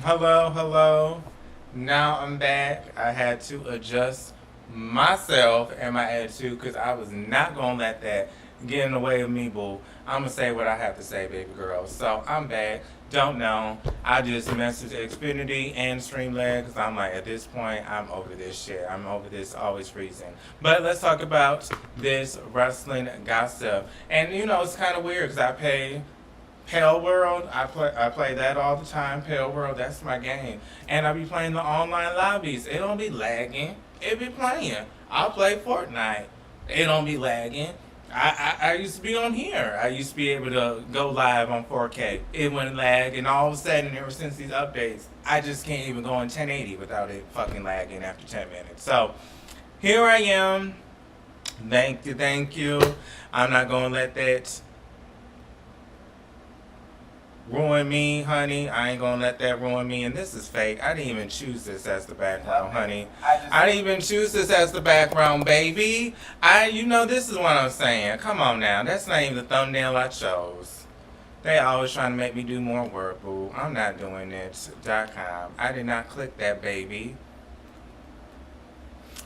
Hello. Now I'm back. I had to adjust myself and my attitude because I was not going to let that get in the way of me, boo. I'm going to say what I have to say, baby girl. So I'm back. Don't know. I just messaged Xfinity and Streamlab because I'm like, at this point, I'm over this shit. I'm over this always freezing. But let's talk about this wrestling gossip. And it's kind of weird because I pay Pale World, I play that all the time. Pale World, that's my game. And I be playing the online lobbies. It don't be lagging. It be playing. I'll play Fortnite. It don't be lagging. I used to be on here. I used to be able to go live on 4K. It wouldn't lag, and all of a sudden, ever since these updates, I just can't even go in 1080 without it fucking lagging after 10 minutes. So here I am. Thank you. I'm not gonna let that ruin me, honey. I ain't gonna let that ruin me. And this is fake. I didn't even choose this as the background, honey. I didn't even choose this as the background, baby. This is what I'm saying. Come on now. That's not even the thumbnail I chose. They always trying to make me do more work, boo. I'm not doing it. .com. I did not click that, baby.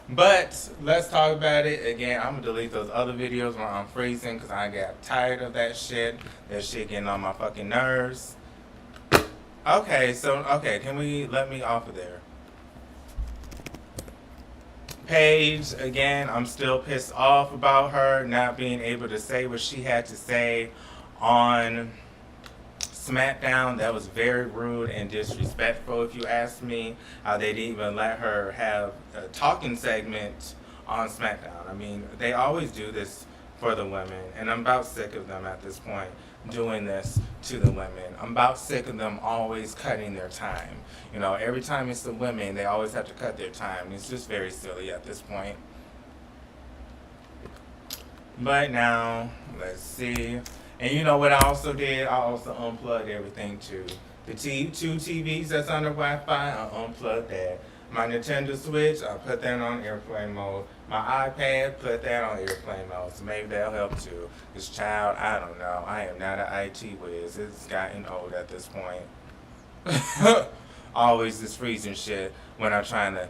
But let's talk about it again. I'm gonna delete those other videos where I'm freezing because I got tired of that shit. That shit getting on my fucking nerves. Okay, can we let me off of there? Paige, again, I'm still pissed off about her not being able to say what she had to say on SmackDown. That was very rude and disrespectful, if you ask me. They didn't even let her have a talking segment on SmackDown. I mean, they always do this for the women, and I'm about sick of them at this point doing this to the women. I'm about sick of them always cutting their time. Every time it's the women, they always have to cut their time. It's just very silly at this point. But now, let's see. And you know what I also did? I also unplugged everything too. The two TVs that's under Wi-Fi, I unplugged that. My Nintendo Switch, I put that on airplane mode. My iPad, put that on airplane mode. So maybe that'll help too. This child, I don't know. I am not an IT whiz. It's gotten old at this point. Always this freezing shit when I'm trying to,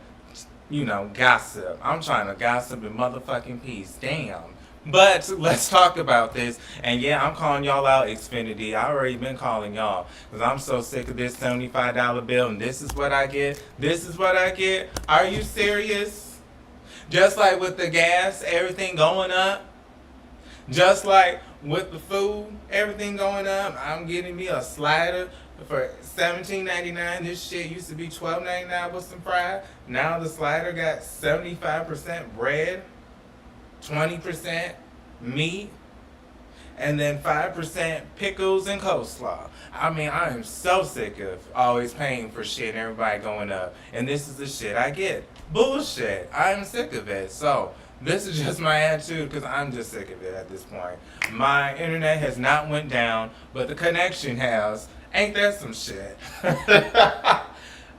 gossip. I'm trying to gossip in motherfucking peace. Damn. But let's talk about this. And yeah, I'm calling y'all out, Xfinity. I already been calling y'all because I'm so sick of this $75 bill. And this is what I get. This is what I get. Are you serious? Just like with the gas, everything going up. Just like with the food, everything going up. I'm getting me a slider for $17.99. This shit used to be $12.99 with some fries. Now the slider got 75% bread, 20% meat, and then 5% pickles and coleslaw. I mean, I am so sick of always paying for shit and everybody going up. And this is the shit I get. Bullshit. I am sick of it. So, this is just my attitude because I'm just sick of it at this point. My internet has not went down, but the connection has. Ain't that some shit?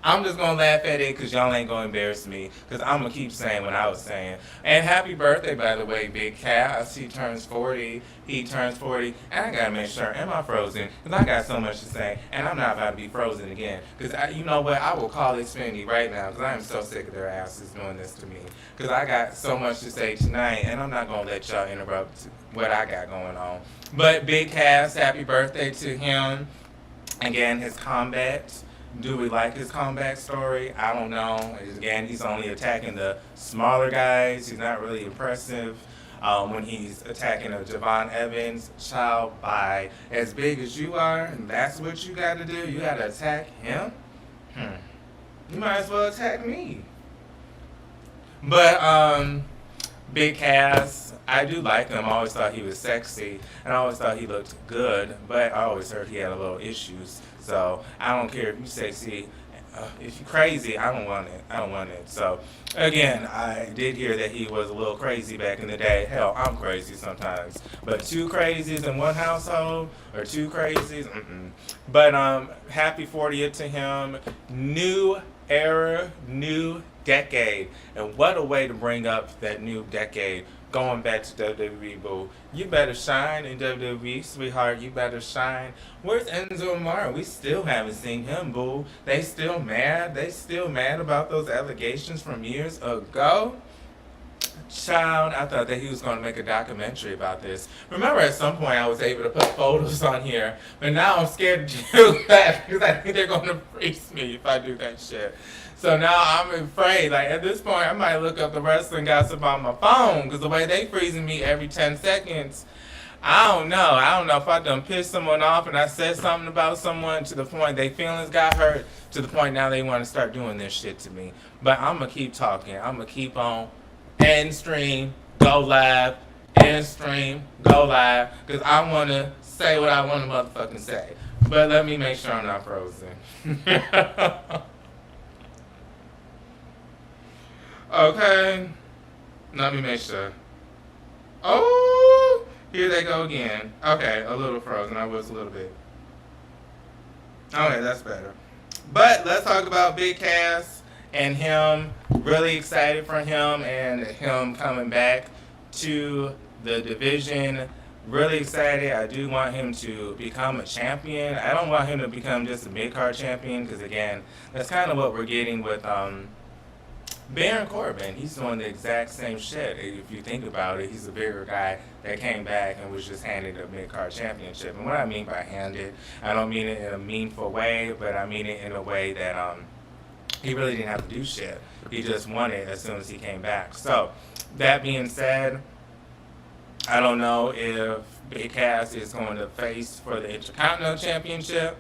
I'm just going to laugh at it because y'all ain't going to embarrass me because I'm going to keep saying what I was saying. And happy birthday, by the way, Big Cat. I see he turns 40. He turns 40. And I got to make sure, am I frozen? Because I got so much to say. And I'm not about to be frozen again. Because you know what? I will call Xfinity right now because I am so sick of their asses doing this to me. Because I got so much to say tonight. And I'm not going to let y'all interrupt what I got going on. But Big Cass, happy birthday to him. Again, his combat. Do we like his comeback story? I don't know. Again, he's only attacking the smaller guys. He's not really impressive when he's attacking a Javon Evans. Child, by as big as you are, and that's what you got to do. You got to attack him? You might as well attack me. But, Big Cass, I do like him. I always thought he was sexy, and I always thought he looked good, but I always heard he had a little issues. So I don't care if you sexy. If you're crazy, I don't want it. I don't want it. So again, I did hear that he was a little crazy back in the day. Hell, I'm crazy sometimes. But two crazies in one household, or two crazies, But happy 40th to him. New era, new decade. And what a way to bring up that new decade. going back to WWE, boo. You better shine in WWE, sweetheart. You better shine. Where's Enzo Amore? We still haven't seen him, boo. They still mad? They still mad about those allegations from years ago? Child, I thought that he was going to make a documentary about this. Remember, at some point I was able to put photos on here, but now I'm scared to do that because I think they're going to freeze me if I do that shit. So now I'm afraid. Like, at this point, I might look up the wrestling gossip on my phone because the way they freezing me every 10 seconds, I don't know. I don't know if I done pissed someone off and I said something about someone to the point their feelings got hurt, to the point now they want to start doing this shit to me. But I'm going to keep talking. I'm going to keep on. End stream, go live, end stream, go live, because I want to say what I want to motherfucking say. But let me make sure I'm not frozen. Okay, let me make sure. Oh, here they go again. Okay, a little frozen. I was a little bit. Okay, that's better. But let's talk about Big Cass and him. Really excited for him and him coming back to the division. Really excited. I do want him to become a champion. I don't want him to become just a mid-card champion because, again, that's kind of what we're getting with Baron Corbin. He's doing the exact same shit. If you think about it, he's a bigger guy that came back and was just handed a mid-card championship. And what I mean by handed, I don't mean it in a meaningful way, but I mean it in a way that he really didn't have to do shit. He just won it as soon as he came back. So, that being said, I don't know if Big Cass is going to face for the Intercontinental Championship.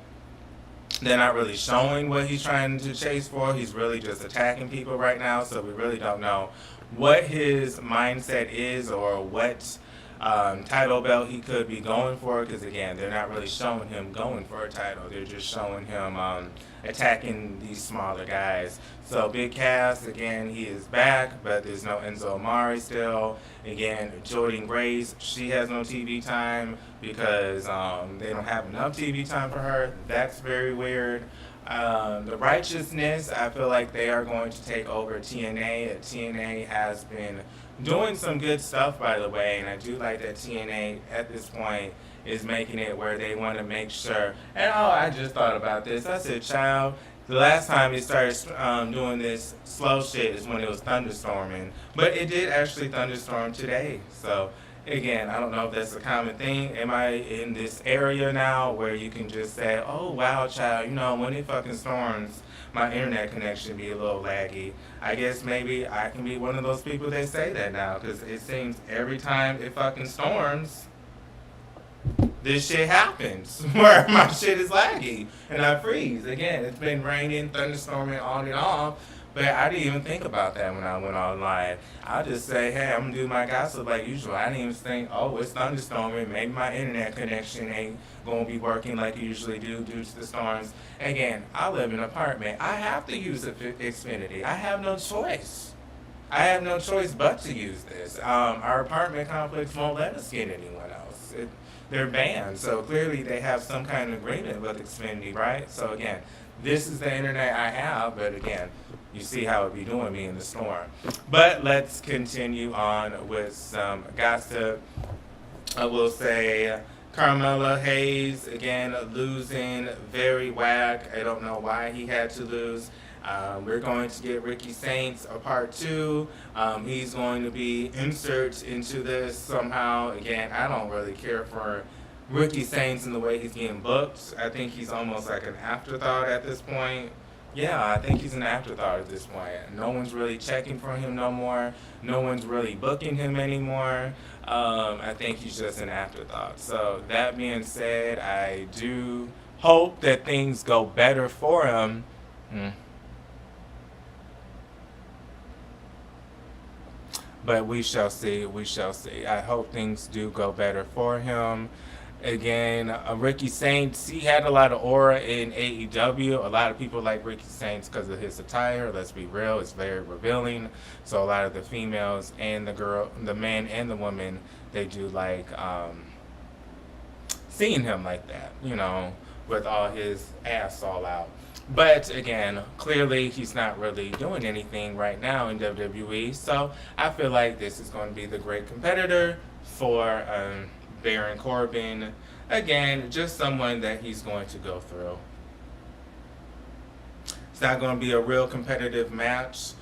They're not really showing what he's trying to chase for. He's really just attacking people right now, so we really don't know what his mindset is or what title belt he could be going for, because, again, they're not really showing him going for a title. They're just showing him attacking these smaller guys. So Big Cass, again, he is back, but there's no Enzo Amore still. Again, Jordynne Grace, she has no TV time because they don't have enough TV time for her. That's very weird. The Righteousness, I feel like they are going to take over TNA. TNA has been doing some good stuff, by the way, and I do like that TNA at this point is making it where they want to make sure. And I just thought about this. I said, child, the last time it started doing this slow shit is when it was thunderstorming. But it did actually thunderstorm today. So, again, I don't know if that's a common thing. Am I in this area now where you can just say, oh, wow, child, when it fucking storms, my internet connection be a little laggy. I guess maybe I can be one of those people that say that now, because it seems every time it fucking storms, this shit happens where my shit is laggy and I freeze. Again, it's been raining, thunderstorming on and off, but I didn't even think about that when I went online. I'll just say, hey, I'm gonna do my gossip like usual. I didn't even think, oh, it's thunderstorming. Maybe my internet connection ain't gonna be working like you usually do due to the storms. Again, I live in an apartment. I have to use Xfinity. I have no choice. I have no choice but to use this. Our apartment complex won't let us get anyone else. They're banned, so clearly they have some kind of agreement with Xfinity, right? So again, this is the internet I have, but again, you see how it be doing me in the storm. But let's continue on with some gossip. I will say Carmelo Hayes, again, losing, very whack. I don't know why he had to lose. We're going to get Ricky Saints a part 2. He's going to be inserted into this somehow. Again, I don't really care for Ricky Saints and the way he's getting booked. I think he's almost like an afterthought at this point. Yeah, I think he's an afterthought at this point. No one's really checking for him no more. No one's really booking him anymore. I think he's just an afterthought. So that being said, I do hope that things go better for him. But we shall see, we shall see. I hope things do go better for him. Again, Ricky Saints, he had a lot of aura in AEW. A lot of people like Ricky Saints because of his attire. Let's be real, it's very revealing. So a lot of the females and the man and the woman, they do like seeing him like that, with all his ass all out. But again, clearly he's not really doing anything right now in WWE. So I feel like this is going to be the great competitor for Baron Corbin. Again, just someone that he's going to go through. It's not going to be a real competitive match.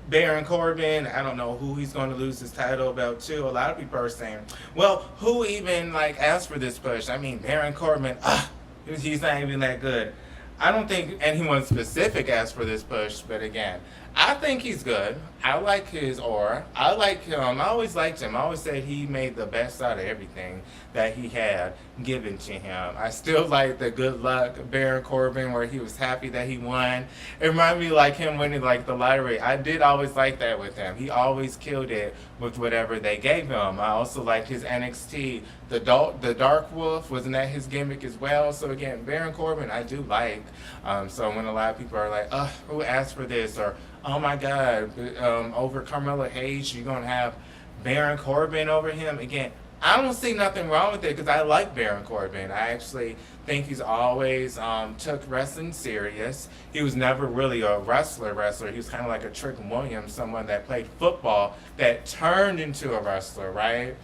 Baron Corbin, I don't know who he's going to lose his title belt to. A lot of people are saying, well, who even like asked for this push? I mean, Baron Corbin, he's not even that good. I don't think anyone specific asked for this push, but again, I think he's good. I like his aura. I like him. I always liked him. I always said he made the best out of everything that he had given to him. I still like the good luck Baron Corbin where he was happy that he won. It reminded me like him winning like the lottery. I did always like that with him. He always killed it with whatever they gave him. I also like his NXT. The Dark Wolf, wasn't that his gimmick as well? So again, Baron Corbin I do like. So when a lot of people are like, who asked for this? Or, oh my God, over Carmelo Hayes, you're going to have Baron Corbin over him? Again, I don't see nothing wrong with it because I like Baron Corbin. I actually think he's always took wrestling serious. He was never really a wrestler. He was kind of like a Trick Williams, someone that played football that turned into a wrestler, right?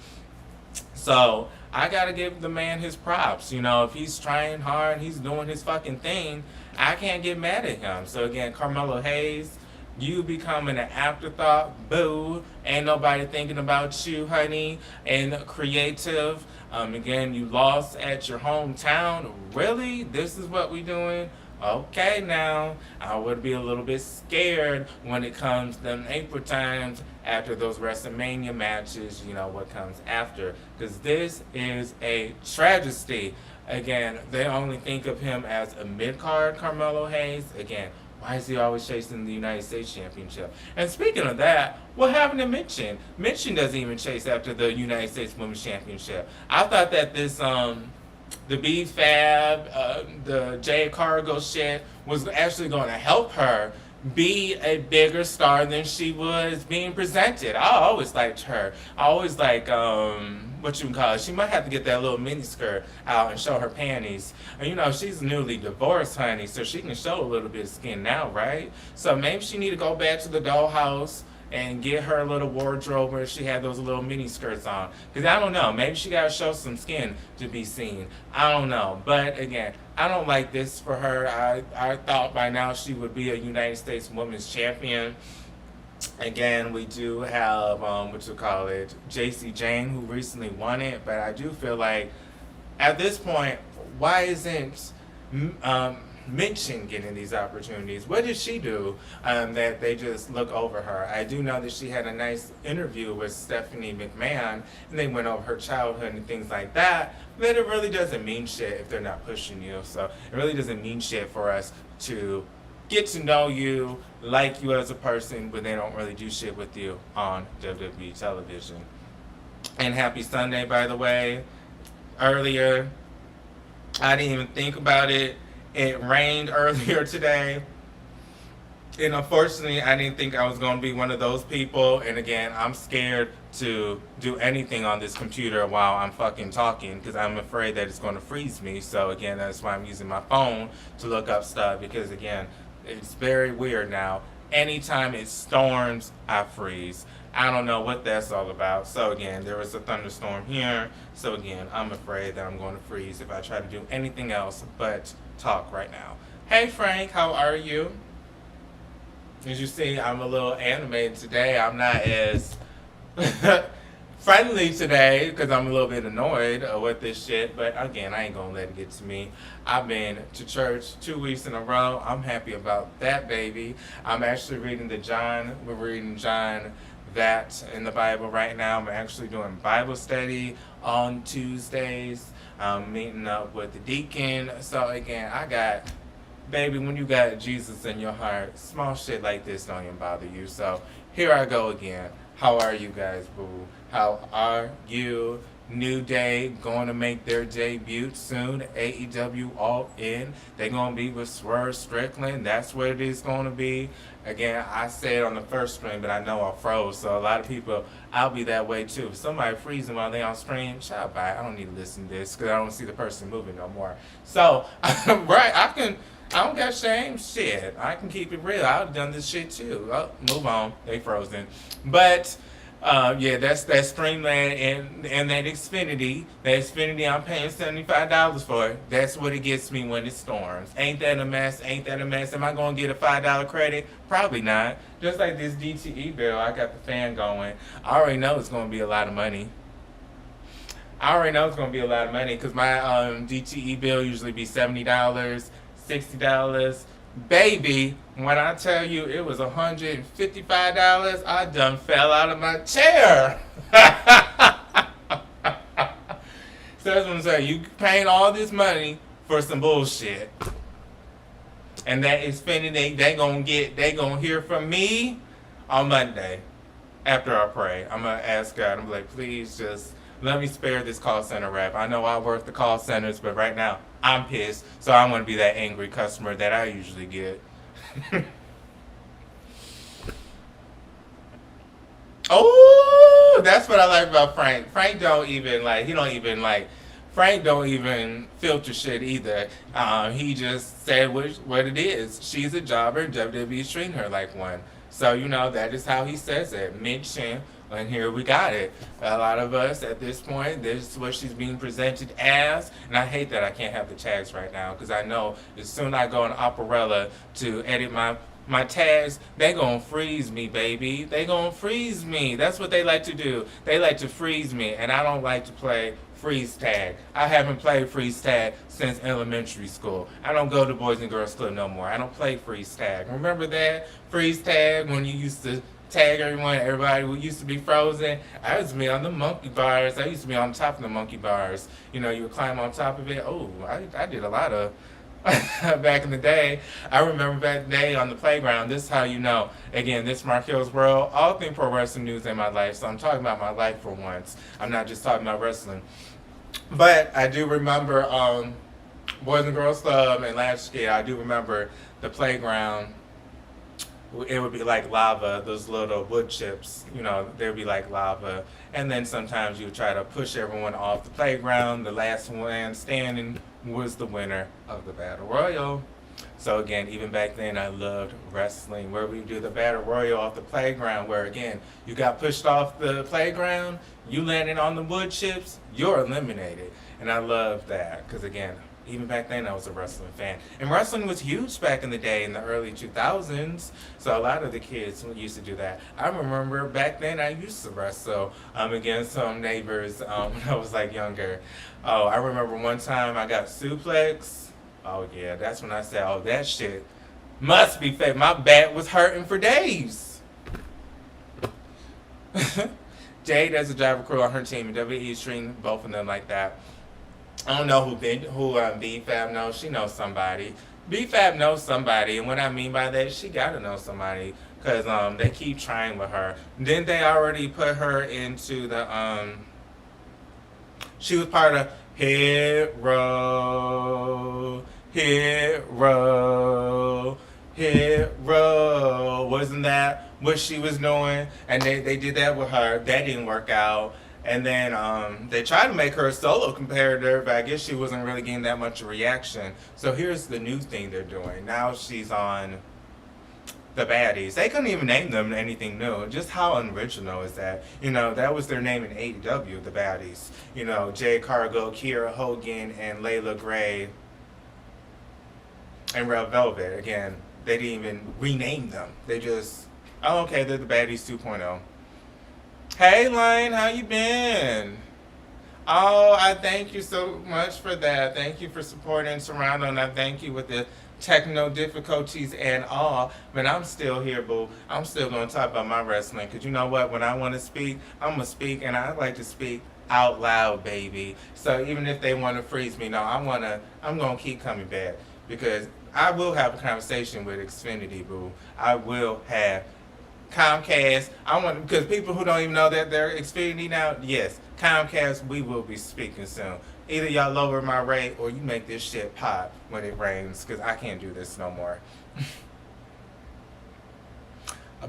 So I gotta give the man his props. You know, if he's trying hard, he's doing his fucking thing, I can't get mad at him. So again, Carmelo Hayes, you becoming an afterthought. Boo. Ain't nobody thinking about you, honey. And creative. Again, you lost at your hometown. Really? This is what we doing? Okay, now I would be a little bit scared when it comes to them April times after those WrestleMania matches, you know, what comes after. Because this is a tragedy. Again, they only think of him as a mid-card Carmelo Hayes. Again, why is he always chasing the United States Championship? And speaking of that, what happened to Mitchin? Mitchin doesn't even chase after the United States Women's Championship. I thought that this, the B-Fab, the Jade Cargo shit was actually going to help her be a bigger star than she was being presented. I always liked her. I always like, what you can call it. She might have to get that little mini skirt out and show her panties. And you know, she's newly divorced, honey, so she can show a little bit of skin now, right? So maybe she need to go back to the dollhouse and get her a little wardrobe where she had those little mini skirts on. Because I don't know, maybe she got to show some skin to be seen. I don't know. But again, I don't like this for her. I thought by now she would be a United States Women's Champion. Again, we do have, Jacy Jayne, who recently won it. But I do feel like, at this point, why isn't Mitchin getting these opportunities? What did she do that they just look over her? I do know that she had a nice interview with Stephanie McMahon, and they went over her childhood and things like that. But it really doesn't mean shit if they're not pushing you. So it really doesn't mean shit for us to get to know you, like you as a person, but they don't really do shit with you on WWE television. And happy Sunday, by the way. Earlier, I didn't even think about it. It rained earlier today. And unfortunately, I didn't think I was going to be one of those people. And again, I'm scared to do anything on this computer while I'm fucking talking because I'm afraid that it's going to freeze me. So again, that's why I'm using my phone to look up stuff because again, it's very weird now. Anytime it storms, I freeze. I don't know what that's all about. So again, there was a thunderstorm here. So again, I'm afraid that I'm going to freeze if I try to do anything else but talk right now. Hey Frank, how are you? As you see, I'm a little animated today. I'm not as friendly today because I'm a little bit annoyed with this shit. But again, I ain't going to let it get to me. I've been to church 2 weeks in a row. I'm happy about that, baby. I'm actually reading we're reading John that in the Bible right now. I'm actually doing Bible study on Tuesdays. I'm meeting up with the deacon. So again, baby, when you got Jesus in your heart, small shit like this don't even bother you. So here I go again. How are you guys, boo? How are you New Day going to make their debut soon. AEW All In. They're going to be with Swerve Strickland. That's what it is going to be. Again, I said on the first stream, but I know I froze. So a lot of people, I'll be that way too. If somebody freezing while they on stream, shout by. I don't need to listen to this because I don't see the person moving no more. So, right, I don't got shame. Shit, I can keep it real. I've done this shit too. Oh, move on. They frozen. But yeah, that's that Streamland and that Xfinity. That Xfinity, I'm paying $75 for it. That's what it gets me when it storms. Ain't that a mess? Ain't that a mess? Am I gonna get a $5 credit? Probably not. Just like this DTE bill, I got the fan going. I already know it's gonna be a lot of money. I already know it's gonna be a lot of money because my DTE bill usually be $70, $60. Baby, when I tell you it was $155, I done fell out of my chair. So that's what I'm saying. You paying all this money for some bullshit. And that Xfinity, they gonna hear from me on Monday after I pray. I'm gonna ask God, I'm like, please just let me spare this call center rep. I know I work the call centers, but right now I'm pissed, so I'm gonna be that angry customer that I usually get. Oh, that's what I like about Frank. Frank don't even filter shit either. He just said what it is. She's a jobber, WWE's treating her like one. So, that is how he says it. Mention, and here we got it. A lot of us at this point, this is what she's being presented as. And I hate that I can't have the tags right now because I know as soon as I go in Operella to edit my tags, they gonna freeze me, baby. They gonna freeze me. That's what they like to do. They like to freeze me, and I don't like to play freeze tag. I haven't played freeze tag since elementary school. I don't go to Boys and Girls Club no more. I don't play freeze tag. Remember that freeze tag when you used to tag everybody who used to be frozen? I used to be on the monkey bars. I used to be on top of the monkey bars. You would climb on top of it. Oh, I did a lot of back in the day. I remember back in the day on the playground. This is how you know. Again, this Marquelworld, all things pro wrestling news in my life. So I'm talking about my life for once. I'm not just talking about wrestling. But I do remember Boys and Girls Club and last year, I do remember the playground. It would be like lava, those little wood chips, they'd be like lava. And then sometimes you would try to push everyone off the playground. The last one standing was the winner of the Battle Royal. So again, even back then I loved wrestling, where we do the Battle Royal off the playground, where again, you got pushed off the playground, you landed on the wood chips, you're eliminated. And I love that, because again, even back then I was a wrestling fan. And wrestling was huge back in the day in the early 2000s. So a lot of the kids used to do that. I remember back then I used to wrestle against some neighbors when I was younger. Oh, I remember one time I got suplexed. Oh yeah, that's when I said, oh, that shit must be fake. My back was hurting for days. Jade has a driver crew on her team, and WWE is treating both of them like that. I don't know who B-Fab knows. She knows somebody. B-Fab knows somebody, and what I mean by that, she gotta know somebody, because they keep trying with her. Didn't they already put her into the, she was part of Hero. Wasn't that what she was doing? And they did that with her. That didn't work out. And then they tried to make her a solo competitor, but I guess she wasn't really getting that much reaction. So here's the new thing they're doing. Now she's on the Baddies. They couldn't even name them anything new. Just how unoriginal is that? That was their name in AEW, the Baddies. Jade Cargill, Kiera Hogan, and Layla Gray, and Red Velvet. Again, they didn't even rename them. They just, oh, okay, they're the Baddies 2.0. Hey, Lane, how you been? Oh, I thank you so much for that. Thank you for supporting Surround, and I thank you with the techno difficulties and all. But I'm still here, boo. I'm still going to talk about my wrestling, because you know what? When I want to speak, I'm going to speak, and I like to speak out loud, baby. So even if they want to freeze me, no, I'm going to keep coming back, because I will have a conversation with Xfinity, boo. I will have Comcast. I want, because people who don't even know that they're Xfinity now. Yes, Comcast. We will be speaking soon. Either y'all lower my rate or you make this shit pop when it rains, because I can't do this no more.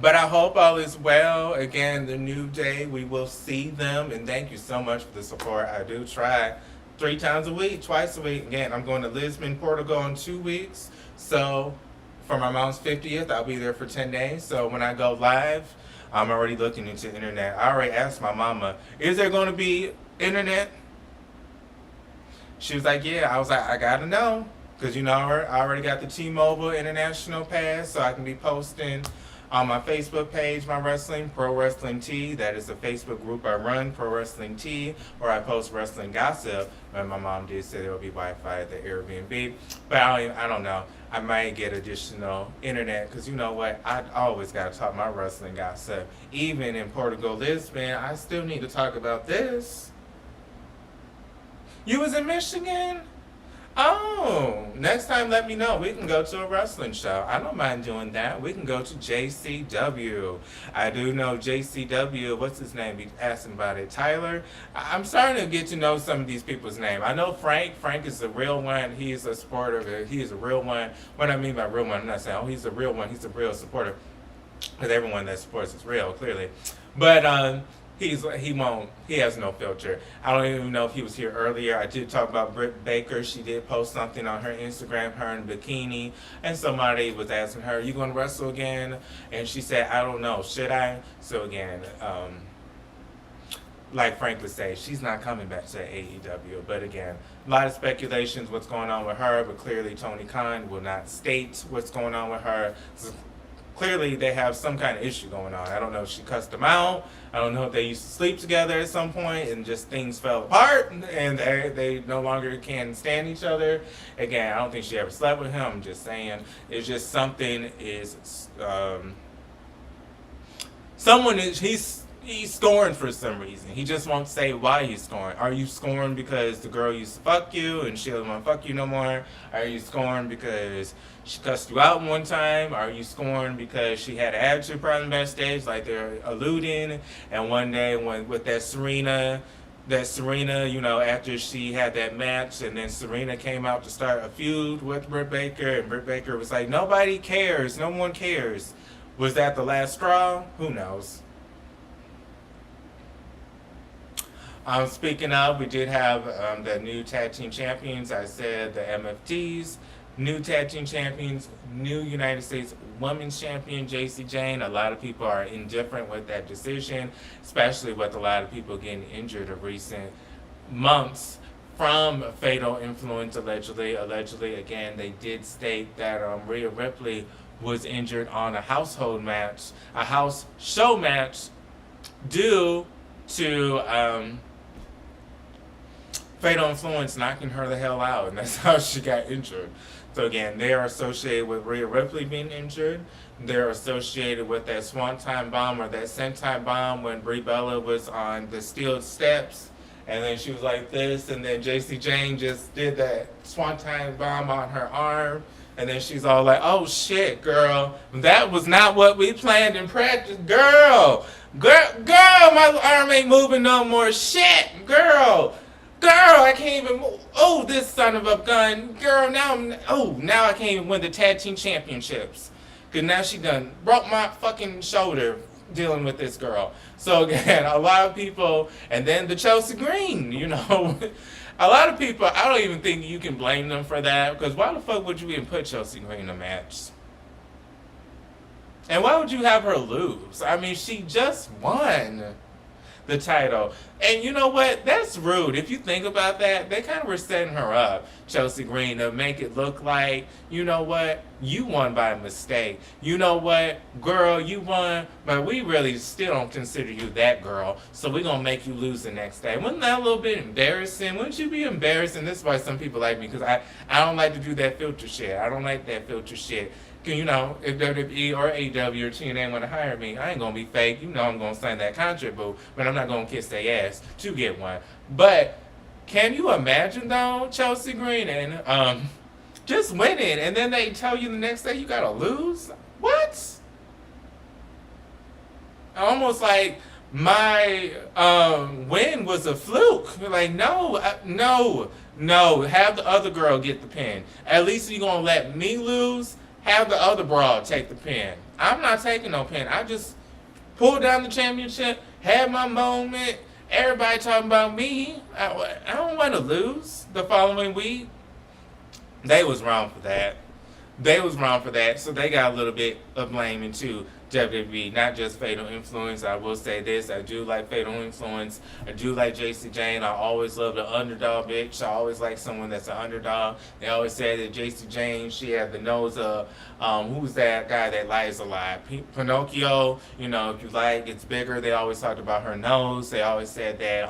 But I hope all is well. Again, the New Day, we will see them. And thank you so much for the support. I do try 3 times a week, twice a week. Again, I'm going to Lisbon, Portugal in 2 weeks. So for my mom's 50th, I'll be there for 10 days. So when I go live, I'm already looking into the internet. I already asked my mama, is there going to be internet? She was like, yeah. I was like, I got to know. Because you know her, I already got the T-Mobile International Pass, so I can be posting on my Facebook page, my wrestling, Pro Wrestling Tea. That is a Facebook group I run, Pro Wrestling Tea, where I post wrestling gossip. And my mom did say there will be Wi-Fi at the Airbnb. But I don't know. I might get additional internet, because you know what? I always got to talk my wrestling gossip. Even in Portugal, Lisbon, I still need to talk about this. You was in Michigan? Oh, next time let me know. We can go to a wrestling show. I don't mind doing that. We can go to JCW. I do know JCW. What's his name? Be asking about it. Tyler. I'm starting to get to know some of these people's names. I know Frank. Frank is the real one. He's a supporter. He is a real one. What I mean by real one, I'm not saying, oh, he's a real one. He's a real supporter. Because everyone that supports is real, clearly. But, he has no filter. I don't even know if he was here earlier. I did talk about Britt Baker. She did post something on her Instagram, her in a bikini, and somebody was asking her, you going to wrestle again? And she said, I don't know, should I? So again, like Frank would say, she's not coming back to AEW. But again, a lot of speculations what's going on with her, but clearly Tony Khan will not state what's going on with her. So clearly they have some kind of issue going on. I don't know if she cussed him out. I don't know if they used to sleep together at some point and just things fell apart and they no longer can stand each other. Again, I don't think she ever slept with him. I'm just saying, it's just something is, he's scoring for some reason. He just won't say why he's scoring. Are you scoring because the girl used to fuck you and she doesn't want to fuck you no more? Are you scoring because she cussed you out one time? Are you scoring because she had an attitude problem backstage, like they're alluding? And one day with that Serena, you know, after she had that match, and then Serena came out to start a feud with Britt Baker, and Britt Baker was like, nobody cares, no one cares. Was that the last straw? Who knows? Speaking of, we did have the new tag team champions. I said the MFTs, new tag team champions, new United States Women's Champion, Jacy Jayne. A lot of people are indifferent with that decision, especially with a lot of people getting injured of recent months from fatal influence, allegedly. Allegedly, again, they did state that Rhea Ripley was injured on a house show match, due to fatal influence knocking her the hell out, and that's how she got injured. So again, they are associated with Rhea Ripley being injured. They're associated with that Swanton bomb or that senton bomb when Brie Bella was on the steel steps, and then she was like this, and then Jacy Jayne just did that Swanton bomb on her arm, and then she's all like, oh shit, girl, that was not what we planned in practice. Girl, my arm ain't moving no more. Shit, girl, I can't even move. Oh, this son of a gun. Girl, now I can't even win the tag team championships. Because now she done broke my fucking shoulder dealing with this girl. So again, a lot of people, and then the Chelsea Green, you know. A lot of people, I don't even think you can blame them for that. Because why the fuck would you even put Chelsea Green in a match? And why would you have her lose? I mean, she just won the title. And you know what? That's rude. If you think about that, they kind of were setting her up, Chelsea Green, to make it look like, you know what? You won by mistake. You know what? Girl, you won, but we really still don't consider you that girl. So we're going to make you lose the next day. Wasn't that a little bit embarrassing? Wouldn't you be embarrassed? And this is why some people like me, because I don't like to do that filter shit. I don't like that filter shit. You know, if WWE or AEW or TNA want to hire me, I ain't going to be fake. You know I'm going to sign that contract, boo. But I'm not going to kiss their ass to get one. But can you imagine, though, Chelsea Green and just winning, and then they tell you the next day you got to lose? What? almost like my win was a fluke. Like, no, no. Have the other girl get the pin. At least if you're going to let me lose, have the other broad take the pin. I'm not taking no pin. I just pulled down the championship, had my moment. Everybody talking about me. I don't want to lose the following week. They was wrong for that. They was wrong for that, so they got a little bit of blame into WWE, not just Fatal Influence. I will say this, I do like Fatal Influence. I do like Jacy Jayne. I always love the underdog bitch. I always like someone that's an underdog. They always say that Jacy Jayne, she had the nose of, who's that guy that lies a lot? Pinocchio, you know, if you like, it's bigger. They always talked about her nose. They always said that,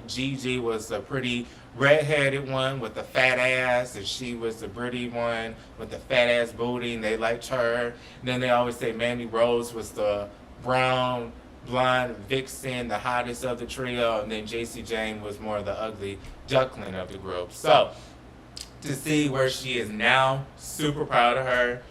Gigi was a pretty redheaded one with the fat ass, and she was the pretty one with the fat ass booty, and they liked her. And then they always say Mandy Rose was the brown, blonde vixen, the hottest of the trio, and then Jacy Jayne was more the ugly duckling of the group. So, to see where she is now, super proud of her.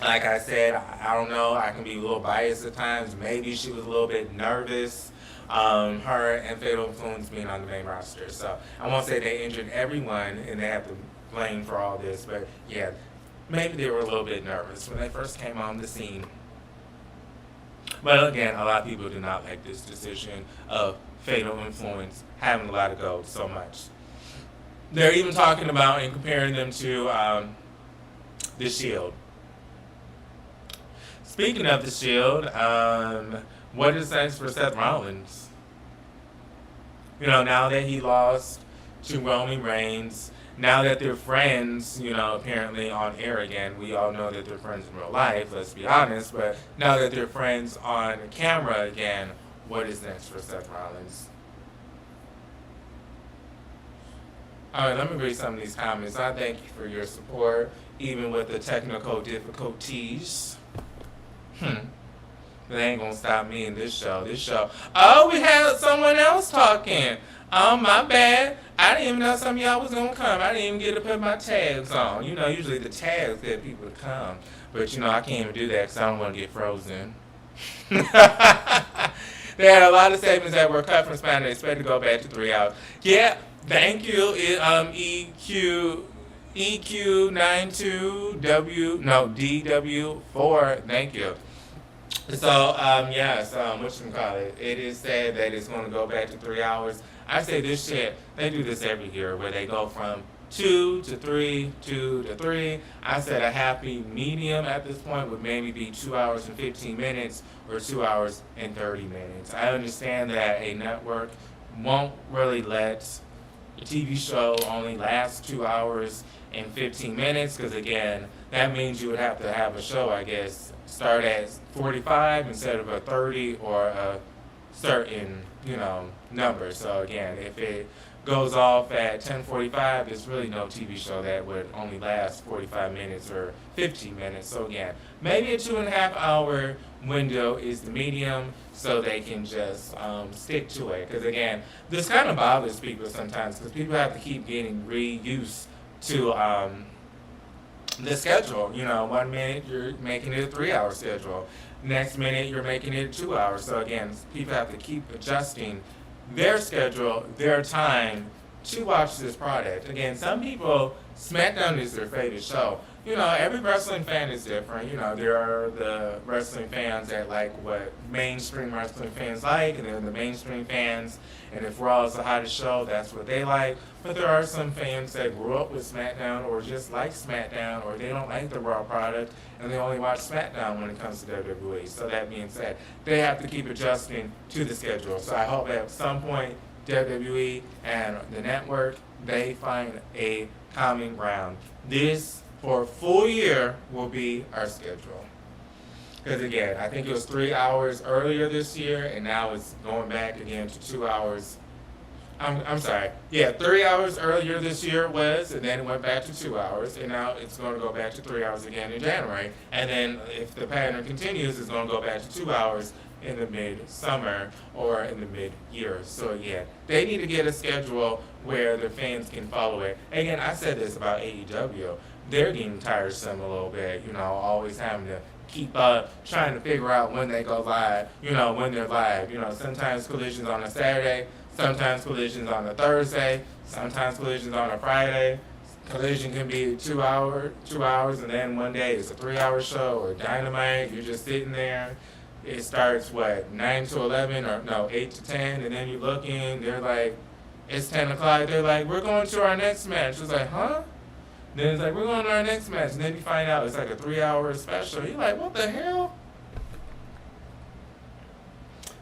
Like I said, I don't know, I can be a little biased at times. Maybe she was a little bit nervous. Her and Fatal Influence being on the main roster. So I won't say they injured everyone and they have to blame for all this, but yeah, maybe they were a little bit nervous when they first came on the scene. But again, a lot of people do not like this decision of Fatal Influence having a lot of gold so much. They're even talking about and comparing them to the Shield. Speaking of the Shield, what is next for Seth Rollins? You know, now that he lost to Roman Reigns, now that they're friends, you know, apparently on air again. We all know that they're friends in real life, let's be honest, but now that they're friends on camera again, what is next for Seth Rollins? Alright, let me read some of these comments. I thank you for your support, even with the technical difficulties. They ain't gonna stop me in this show. Oh, we had someone else talking. Oh, my bad. I didn't even know some of y'all was gonna come. I didn't even get to put my tags on. You know, usually the tags get people to come. But, you know, I can't even do that because I don't want to get frozen. They had a lot of segments that were cut from SmackDown. They expect to go back to 3 hours. Yeah, thank you, EQ92W, no, DW4. Thank you. So, yes, whatchamacallit, it is said that it's going to go back to 3 hours. I say this shit, they do this every year where they go from 2 to 3, 2 to 3. I said a happy medium at this point would maybe be 2 hours and 15 minutes or 2 hours and 30 minutes. I understand that a network won't really let a TV show only last 2 hours and 15 minutes because, again, that means you would have to have a show, I guess, start at 45 instead of a 30 or a certain, you know, number. So again, if it goes off at 10:45, there's really no TV show that would only last 45 minutes or 15 minutes. So again, maybe a 2.5 hour window is the medium so they can just stick to it. Because again, this kind of bothers people sometimes because people have to keep getting reused to the schedule. You know, 1 minute you're making it a 3 hour schedule. Next minute you're making it 2 hours. So again, people have to keep adjusting their schedule, their time to watch this product. Again, some people, SmackDown is their favorite show. You know, every wrestling fan is different. You know, there are the wrestling fans that like what mainstream wrestling fans like, and then the mainstream fans, and if Raw is the hottest show, that's what they like. But there are some fans that grew up with SmackDown or just like SmackDown, or they don't like the Raw product, and they only watch SmackDown when it comes to WWE. So that being said, they have to keep adjusting to the schedule. So I hope at some point, WWE and the network, they find a common ground. This, for a full year, will be our schedule. Because again, I think it was 3 hours earlier this year, and now it's going back again to 2 hours. I'm sorry. Yeah, 3 hours earlier this year it was, and then it went back to 2 hours, and now it's going to go back to 3 hours again in January. And then if the pattern continues, it's going to go back to 2 hours in the mid-summer or in the mid-year. So yeah, they need to get a schedule where the fans can follow it. Again, I said this about AEW. They're getting tiresome a little bit, you know, always having to keep trying to figure out when they go live, when they're live. Sometimes Collision's on a Saturday, sometimes Collision's on a Thursday, sometimes Collision's on a Friday. Collision can be 2 hours, and then one day it's a 3-hour show, or Dynamite, you're just sitting there. It starts, 9 to 11, or no, 8 to 10, and then you're looking, they're like, it's 10 o'clock, they're like, we're going to our next match. It's like, huh? Then it's like, we're going to our next match, and then you find out it's like a 3-hour special. You're like, what the hell?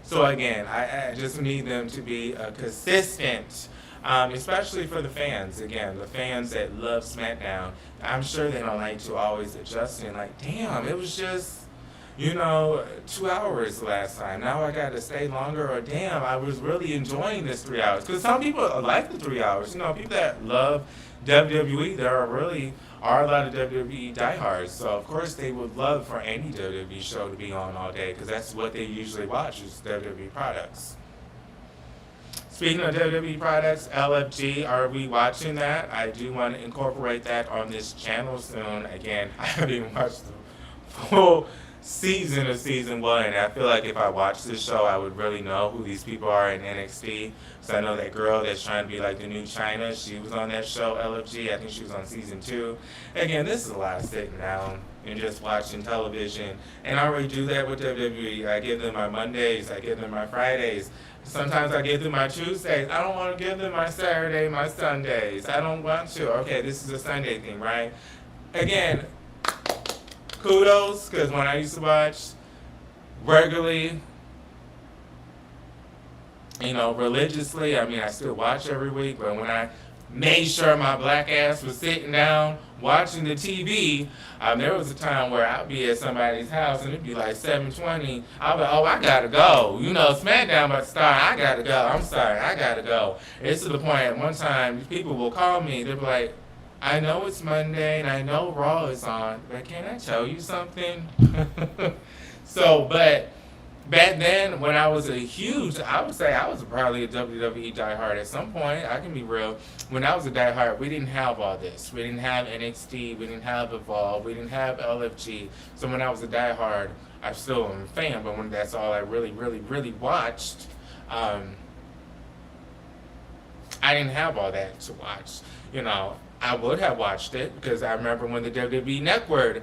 So again, I just need them to be consistent, especially for the fans. Again, the fans that love SmackDown, I'm sure they don't like to always adjust and like, damn, it was just, 2 hours last time. Now I got to stay longer, or damn, I was really enjoying this 3 hours. Because some people like the 3 hours. People that love WWE, there are a lot of WWE diehards. So of course they would love for any WWE show to be on all day, because that's what they usually watch is WWE products. Speaking of WWE products, LFG, are we watching that? I do want to incorporate that on this channel soon. Again, I haven't even watched the full season of season 1. I feel like if I watched this show, I would really know who these people are in NXT. So I know that girl that's trying to be like the new China, she was on that show, LFG. I think she was on season 2. Again, this is a lot of sitting down and just watching television. And I already do that with WWE. I give them my Mondays, I give them my Fridays. Sometimes I give them my Tuesdays. I don't want to give them my Saturday, my Sundays. I don't want to. Okay, this is a Sunday thing, right? Again, kudos, because when I used to watch regularly, religiously, I still watch every week, but when I made sure my black ass was sitting down watching the TV, there was a time where I'd be at somebody's house and it'd be like 7:20. I'd be like, oh, I gotta go. SmackDown about to start. I gotta go. I'm sorry, I gotta go. It's to the point at one time people will call me. They'll be like, I know it's Monday and I know Raw is on, but can I tell you something? But back then, when I was I would say I was probably a WWE diehard at some point. I can be real. When I was a diehard, we didn't have all this. We didn't have NXT. We didn't have Evolve. We didn't have LFG. So when I was a diehard, I still am a fan, but when that's all I really, really, really watched, I didn't have all that to watch. I would have watched it because I remember when the WWE Network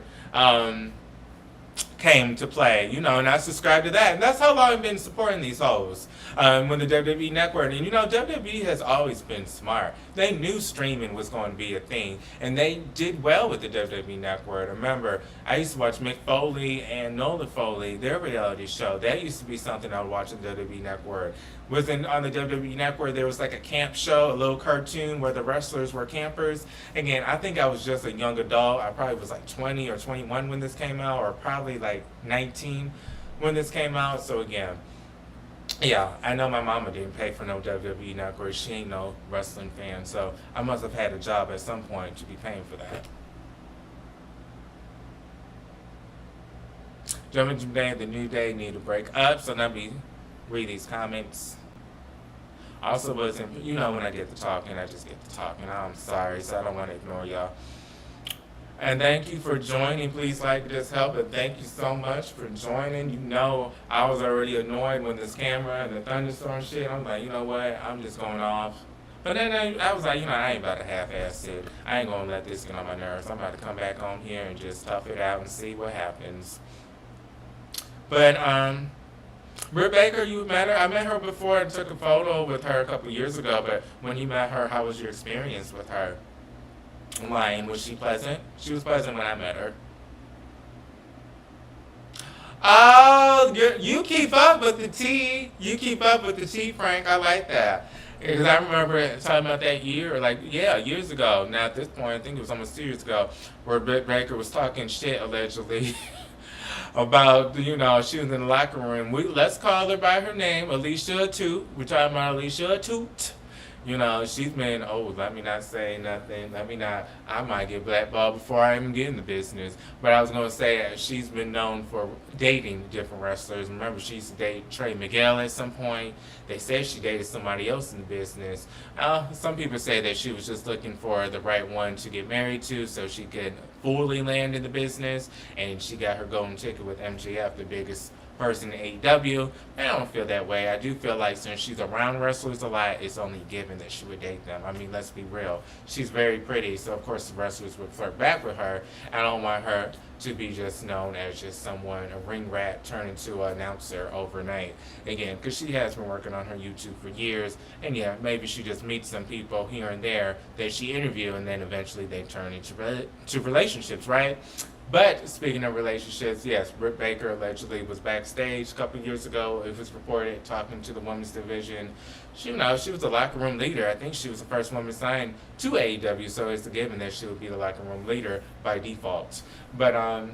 came to play, and I subscribed to that. And that's how long I've been supporting these hoes. When the WWE Network, and WWE has always been smart. They knew streaming was going to be a thing, and they did well with the WWE Network. Remember, I used to watch Mick Foley and Nola Foley, their reality show. That used to be something I would watch on the WWE Network. On the WWE Network, there was like a camp show, a little cartoon where the wrestlers were campers. Again, I think I was just a young adult. I probably was like 20 or 21 when this came out, or probably like 19 when this came out. So again, yeah, I know my mama didn't pay for no WWE Network. She ain't no wrestling fan, so I must have had a job at some point to be paying for that. Jumping today, the New Day need to break up, so let me read these comments. Also wasn't, when I get to talking, I just get to talking. I'm sorry, so I don't want to ignore y'all. And thank you for joining. Please like this help, and thank you so much for joining. I was already annoyed when this camera and the thunderstorm shit. I'm like, you know what? I'm just going off. But then I was like, I ain't about to half-ass it. I ain't going to let this get on my nerves. I'm about to come back on here and just tough it out and see what happens. But, Britt Baker, you met her? I met her before and took a photo with her a couple years ago, but when you met her, how was your experience with her? Lying, was she pleasant? She was pleasant when I met her. Oh, you keep up with the tea. You keep up with the tea, Frank. I like that. Because I remember talking about that year, years ago. Now at this point, I think it was almost 2 years ago, where Britt Baker was talking shit, allegedly, about, she was in the locker room. Let's call her by her name, Alicia Toot. We're talking about Alicia Toot. You know, she's been, oh, let me not say nothing. Let me not, I might get blackballed before I even get in the business. But I was going to say she's been known for dating different wrestlers. Remember, she used to date Trey Miguel at some point. They said she dated somebody else in the business. Some people say that she was just looking for the right one to get married to so she could fully land in the business. And she got her golden ticket with MJF, the biggest person in AEW. I don't feel that way. I do feel like since she's around wrestlers a lot, it's only given that she would date them. I mean, let's be real. She's very pretty, so of course the wrestlers would flirt back with her. I don't want her to be just known as just someone, a ring rat turned into an announcer overnight. Again, because she has been working on her YouTube for years, and yeah, maybe she just meets some people here and there that she interview, and then eventually they turn into relationships, right? But speaking of relationships, yes, Britt Baker allegedly was backstage a couple of years ago. It was reported talking to the women's division. She was a locker room leader. I think she was the first woman signed to AEW, so it's a given that she would be the locker room leader by default. But I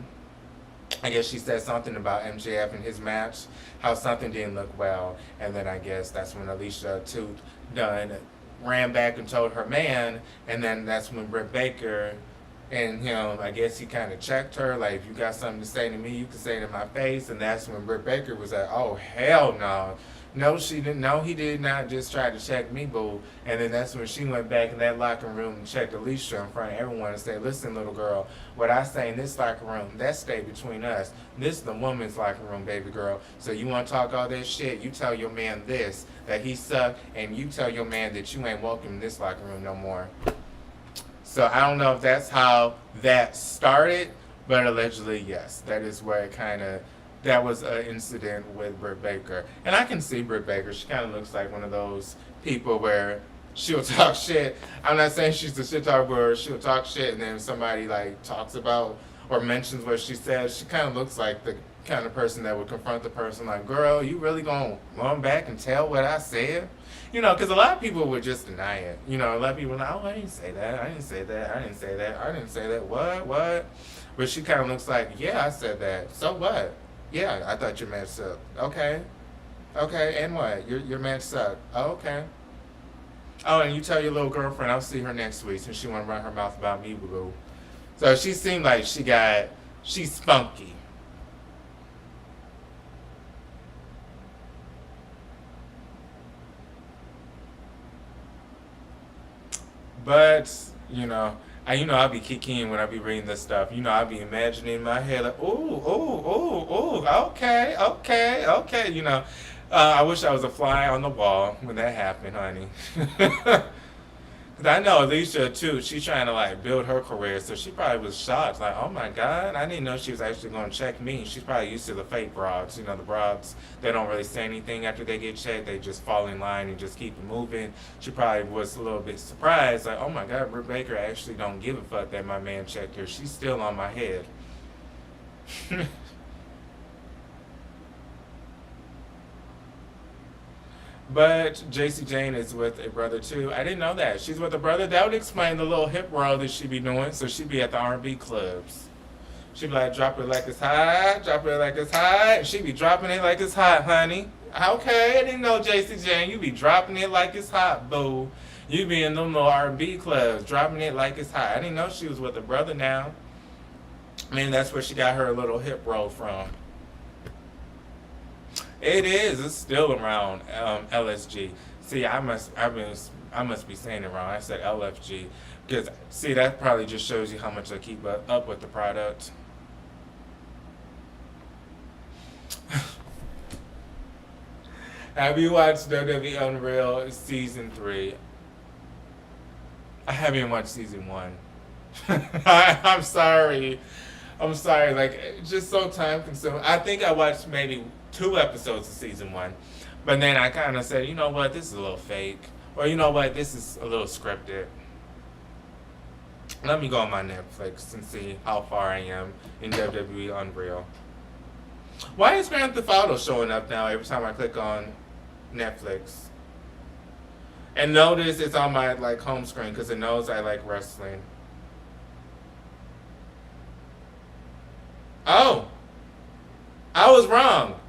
guess she said something about MJF and his match, how something didn't look well, and then I guess that's when Alicia Tooth Dunn ran back and told her man, and then that's when Britt Baker and him, I guess he kind of checked her, like, if you got something to say to me, you can say it in my face. And that's when Britt Baker was like, oh, hell no. No, she didn't. No, he did not just try to check me, boo. And then that's when she went back in that locker room and checked Alicia in front of everyone and said, listen, little girl, what I say in this locker room, that stay between us. This is the woman's locker room, baby girl. So you want to talk all that shit, you tell your man this, that he sucked, and you tell your man that you ain't welcome in this locker room no more. So I don't know if that's how that started, but allegedly, yes. That is where it that was an incident with Britt Baker. And I can see Britt Baker. She kind of looks like one of those people where she'll talk shit. I'm not saying she's a shit talker, but she'll talk shit and then somebody like talks about or mentions what she said. She kind of looks like the kind of person that would confront the person like, girl, you really gonna run back and tell what I said? You know, because a lot of people would just deny it. You know, a lot of people are like, oh, I didn't say that. I didn't say that. I didn't say that. I didn't say that. What? But she kind of looks like, yeah, I said that. So what? Yeah, I thought your match sucked. Okay, and what? Your match sucked. Oh, okay. Oh, and you tell your little girlfriend I'll see her next week since she want to run her mouth about me, boo. So she seemed like she's spunky. But, I'll be kicking when I be reading this stuff. I'll be imagining in my head like, ooh, okay. I wish I was a fly on the wall when that happened, honey. Because I know Alicia, too, she's trying to, like, build her career, so she probably was shocked. Like, oh, my God, I didn't know she was actually going to check me. She's probably used to the fake broads. The broads, they don't really say anything after they get checked. They just fall in line and just keep it moving. She probably was a little bit surprised. Like, oh, my God, Britt Baker actually don't give a fuck that my man checked her. She's still on my head. But Jacy Jayne is with a brother too. I didn't know that. She's with a brother. That would explain the little hip roll that she be doing. So she be at the R&B clubs. She be like, drop it like it's hot, drop it like it's hot. She be dropping it like it's hot, honey. Okay, I didn't know Jacy Jayne. You be dropping it like it's hot, boo. You be in them little R&B clubs, dropping it like it's hot. I didn't know she was with a brother now. I mean, that's where she got her little hip roll from. It is. It's still around LSG. See, I must be saying it wrong. I said LFG because see that probably just shows you how much I keep up with the product. Have you watched WWE Unreal season 3? I haven't watched season 1. I'm sorry. Like, it's just so time consuming. I think I watched maybe 2 episodes of season 1, but then I kind of said, you know what, this is a little fake, or you know what, this is a little scripted. Let me go on my Netflix and see how far I am in WWE Unreal. Why is Grand Theft Auto showing up now every time I click on Netflix? And notice it's on my like home screen because it knows I like wrestling. Oh, I was wrong.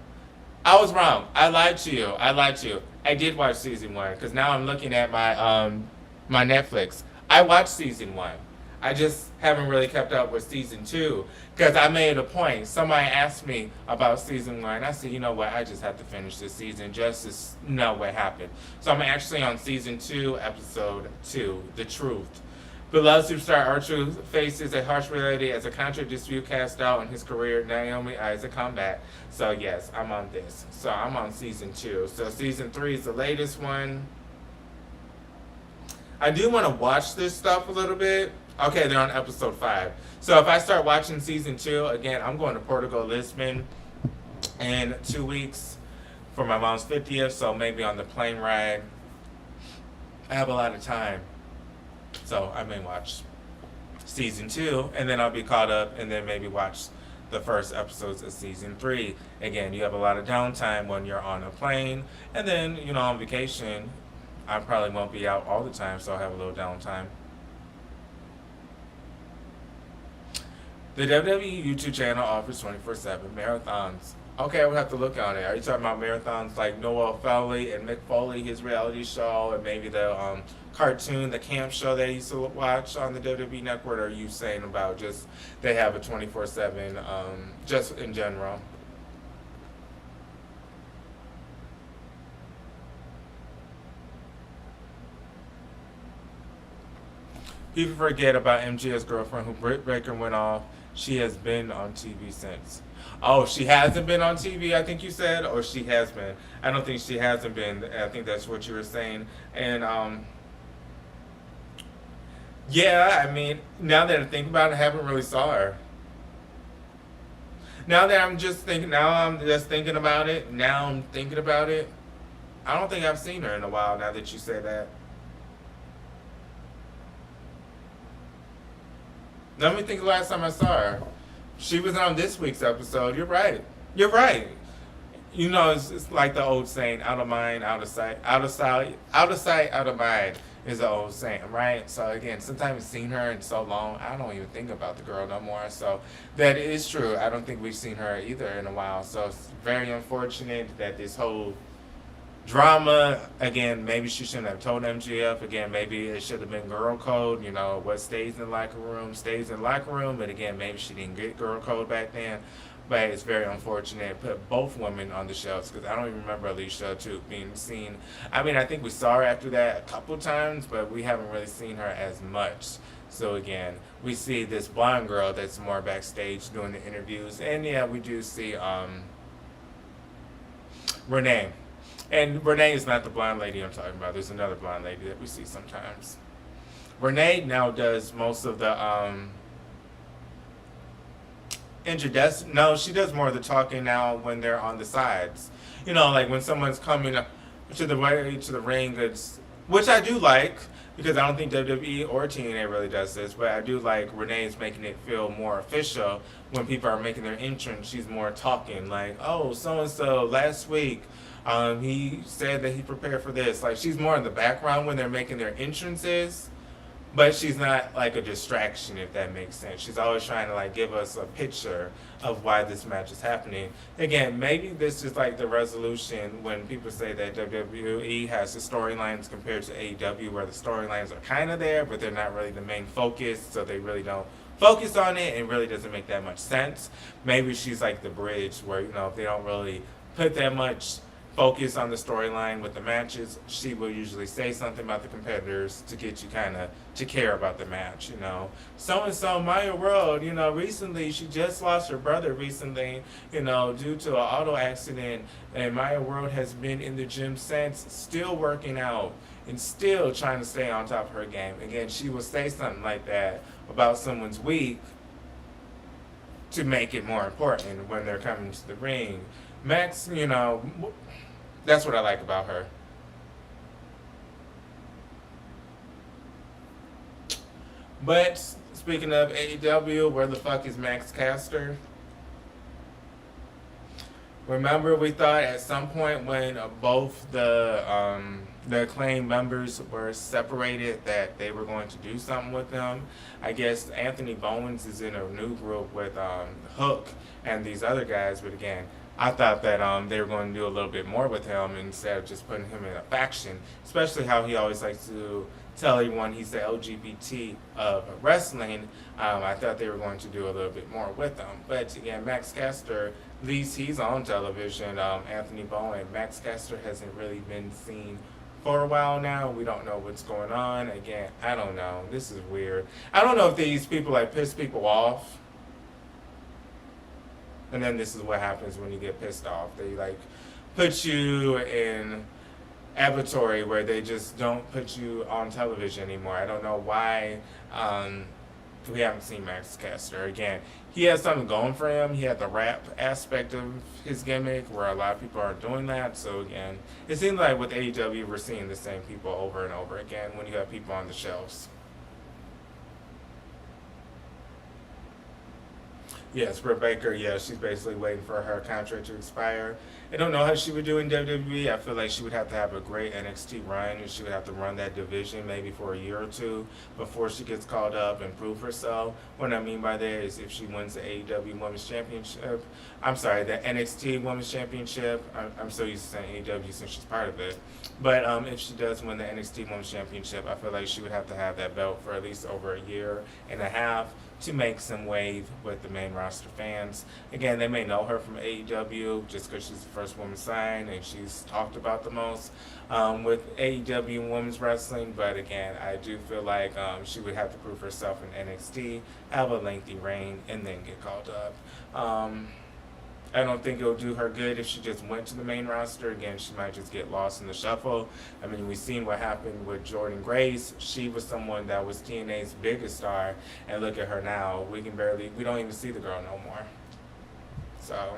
I was wrong. I lied to you. I lied to you. I did watch season one because now I'm looking at my Netflix. I watched season one. I just haven't really kept up with season two because I made a point. Somebody asked me about season one. I said, you know what? I just have to finish this season just to know what happened. So I'm actually on season two, episode 2, The Truth. Beloved superstar R-Truth faces a harsh reality as a contract dispute cast out in his career. Naomi eyes a comeback. So yes, I'm on this. So I'm on season 2. So season 3 is the latest one. I do want to watch this stuff a little bit. Okay, they're on episode 5. So if I start watching season 2, again, I'm going to Portugal, Lisbon in 2 weeks for my mom's 50th. So maybe on the plane ride. I have a lot of time. So I may watch season 2, and then I'll be caught up, and then maybe watch the first episodes of season 3. Again, you have a lot of downtime when you're on a plane, and then, you know, on vacation, I probably won't be out all the time, so I'll have a little downtime. The WWE YouTube channel offers 24/7 marathons. Okay, I would have to look on it. Are you talking about marathons like Noel Fowley and Mick Foley, his reality show, and maybe the cartoon, the camp show that I used to watch on the WWE Network? Or are you saying about just they have a 24/7, just in general? People forget about MJ's girlfriend who Britt Baker went off. She has been on TV since. Oh, she hasn't been on TV, I think you said, or she has been. I don't think she hasn't been. I think that's what you were saying. And yeah, I mean, now that I think about it, I haven't really saw her. Now I'm just thinking about it. Now I'm thinking about it. I don't think I've seen her in a while. Now that you say that, let me think. The last time I saw her, she was on this week's episode. You're right. You're right. You know, it's like the old saying, out of mind, out of sight, out of sight, out of sight, out of mind is the old saying, right? So again, sometimes I've seen her in so long, I don't even think about the girl no more. So that is true. I don't think we've seen her either in a while. So it's very unfortunate that this whole drama, again, maybe she shouldn't have told MGF. Again, maybe it should have been girl code. You know, what stays in the locker room stays in the locker room. But again, maybe she didn't get girl code back then. But it's very unfortunate. Put both women on the shelves because I don't even remember Alicia too being seen. I mean, I think we saw her after that a couple times, but we haven't really seen her as much. So again, we see this blonde girl that's more backstage doing the interviews, and yeah, we do see Renee. And Renee is not the blonde lady I'm talking about. There's another blonde lady that we see sometimes. Renee now does most of the no, she does more of the talking now when they're on the sides. You know, like when someone's coming up to the way to the ring, which I do like because I don't think WWE or TNA really does this, but I do like Renee's making it feel more official when people are making their entrance. She's more talking, like, oh, so and so last week. He said that he prepared for this. Like, she's more in the background when they're making their entrances, but she's not like a distraction, if that makes sense. She's always trying to like give us a picture of why this match is happening. Again, maybe this is like the resolution when people say that WWE has the storylines compared to AEW, where the storylines are kind of there, but they're not really the main focus, so they really don't focus on it, and it really doesn't make that much sense. Maybe she's like the bridge where, you know, if they don't really put that much focus on the storyline with the matches, she will usually say something about the competitors to get you kind of to care about the match, you know. So-and-so, Maya World, you know, recently, she just lost her brother recently, you know, due to an auto accident, and Maya World has been in the gym since, still working out, and still trying to stay on top of her game. Again, she will say something like that about someone's week to make it more important when they're coming to the ring. Max, you know, that's what I like about her. But speaking of AEW, where the fuck is Max Caster? Remember, we thought at some point when both the Acclaim members were separated that they were going to do something with them. I guess Anthony Bowens is in a new group with Hook and these other guys, but again, I thought that they were going to do a little bit more with him instead of just putting him in a faction, especially how he always likes to tell everyone he's the LGBT of wrestling. I thought they were going to do a little bit more with him. But again, Max Caster, at least he's on television. Anthony Bowen, Max Caster hasn't really been seen for a while now. We don't know what's going on. Again, I don't know. This is weird. I don't know if these people like piss people off. And then this is what happens when you get pissed off. They like put you in abattoir where they just don't put you on television anymore. I don't know why we haven't seen Max Caster. Again, he has something going for him. He had the rap aspect of his gimmick where a lot of people aren't doing that. So again, it seems like with AEW we're seeing the same people over and over again when you have people on the shelves. Yes, Britt Baker, yeah, she's basically waiting for her contract to expire. I don't know how she would do in WWE. I feel like she would have to have a great NXT run, and she would have to run that division maybe for a year or two before she gets called up and prove herself. What I mean by that is if she wins the AEW Women's Championship, I'm sorry, the NXT Women's Championship, I'm so used to saying AEW since she's part of it, but if she does win the NXT Women's Championship, I feel like she would have to have that belt for at least over a year and a half to make some wave with the main roster fans. Again, they may know her from AEW just because she's the first woman signed and she's talked about the most with AEW and women's wrestling. But again, I do feel like she would have to prove herself in NXT, have a lengthy reign, and then get called up. I don't think it'll do her good if she just went to the main roster. Again, she might just get lost in the shuffle. I mean, we've seen what happened with Jordynne Grace. She was someone that was TNA's biggest star, and look at her now. We don't even see the girl no more. So,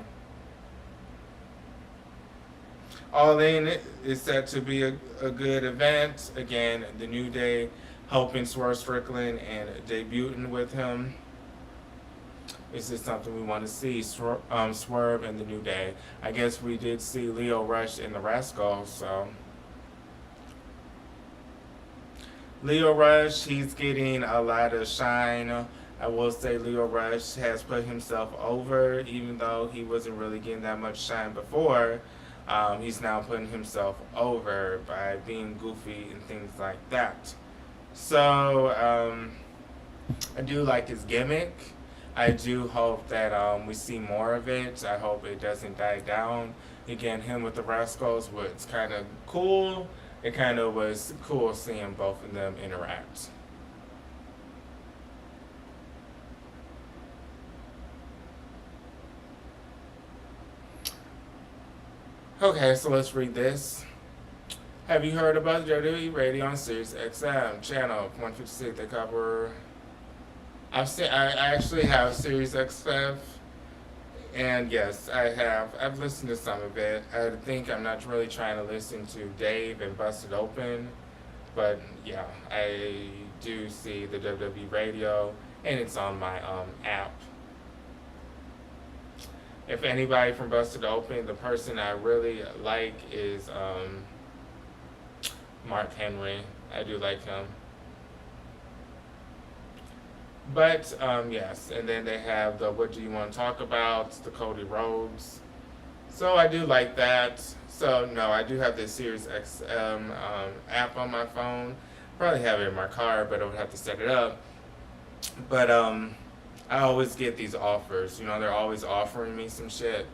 All In is set to be a good event. Again, the New Day helping Swerve Strickland and debuting with him. Is this something we want to see? Swerve and the New Day. I guess we did see Lio Rush in the Rascals, so. Lio Rush, he's getting a lot of shine. I will say Lio Rush has put himself over, even though he wasn't really getting that much shine before. He's now putting himself over by being goofy and things like that. So, I do like his gimmick. I do hope that we see more of it. I hope it doesn't die down. Again, him with the Rascals was kind of cool. It kind of was cool seeing both of them interact. Okay, so let's read this. Have you heard about WWE Radio on Sirius XM channel 156? They cover. I actually have Sirius XM, and yes, I have. I've listened to some of it. I think I'm not really trying to listen to Dave and Busted Open, but yeah, I do see the WWE Radio, and it's on my app. If anybody from Busted Open, the person I really like is Mark Henry. I do like him. But, yes, and then they have the What Do You Want to Talk About, the Cody Rhodes. So I do like that. So, no, I do have the Sirius XM app on my phone. Probably have it in my car, but I would have to set it up. But I always get these offers. You know, they're always offering me some shit.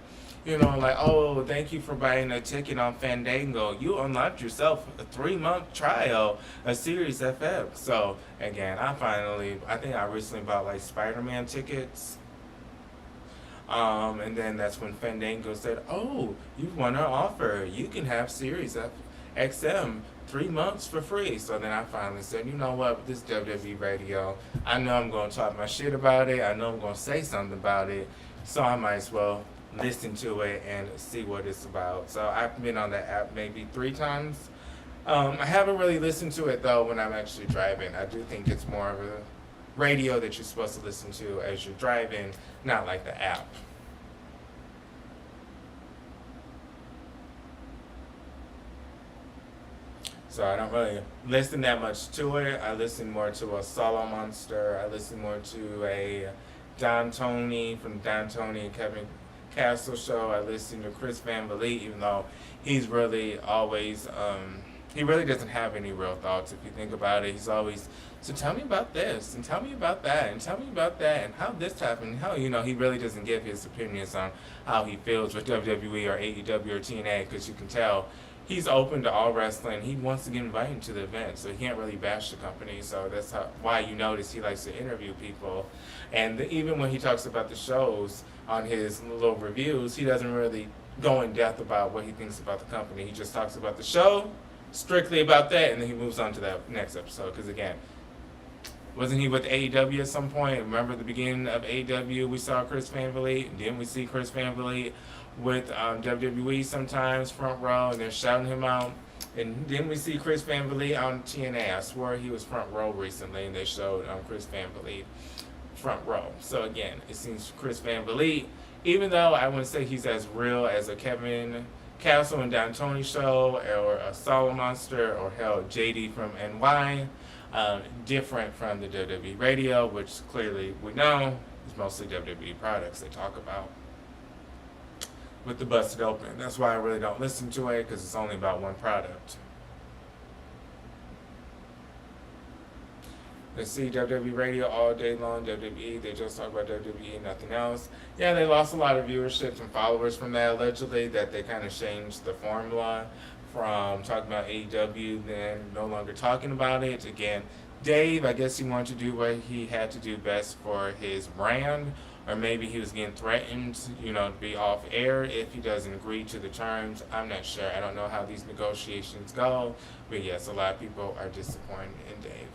You know, like, oh, thank you for buying a ticket on Fandango. You unlocked yourself a 3-month trial of Sirius FM. So, again, I think I recently bought, like, Spider-Man tickets. And then that's when Fandango said, oh, you won our offer. You can have Sirius XM 3 months for free. So then I finally said, you know what, this WWE Radio, I know I'm going to talk my shit about it. I know I'm going to say something about it. So I might as well listen to it and see what it's about. So I've been on that app maybe 3 times. I haven't really listened to it though when I'm actually driving. I do think it's more of a radio that you're supposed to listen to as you're driving, not like the app. So I don't really listen that much to it. I listen more to a Solo Monster. I listen more to a Don Tony from Don Tony and Castle show, I listened to Chris Van Vliet, even though he's really always, he really doesn't have any real thoughts. If you think about it, he's always, so tell me about this, and tell me about that, and tell me about that, and how this happened, how, he really doesn't give his opinions on how he feels with WWE or AEW or TNA, because you can tell he's open to all wrestling. He wants to get invited to the event, so he can't really bash the company. So that's why you notice he likes to interview people. And even when he talks about the shows on his little reviews, he doesn't really go in depth about what he thinks about the company. He just talks about the show, strictly about that, and then he moves on to that next episode. Because again, wasn't he with AEW at some point? Remember the beginning of AEW, we saw Chris Van Vliet, and then we see Chris Van Vliet with WWE sometimes, front row, and they're shouting him out. And then we see Chris Van Vliet on TNA. I swore he was front row recently, and they showed Chris Van Vliet front row. So again, it seems Chris Van Vliet, even though I wouldn't say he's as real as a Kevin Castle and Don Tony show, or a Solid Monster, or hell, JD from NY, different from the WWE radio, which clearly we know is mostly WWE products they talk about with the Busted Open. That's why I really don't listen to it, because it's only about one product. They see WWE radio all day long, WWE, they just talk about WWE, nothing else. Yeah, they lost a lot of viewership and followers from that, allegedly, that they kind of changed the formula from talking about AEW, then no longer talking about it. Again, Dave, I guess he wanted to do what he had to do best for his brand, or maybe he was getting threatened, to be off air if he doesn't agree to the terms. I'm not sure. I don't know how these negotiations go, but yes, a lot of people are disappointed in Dave.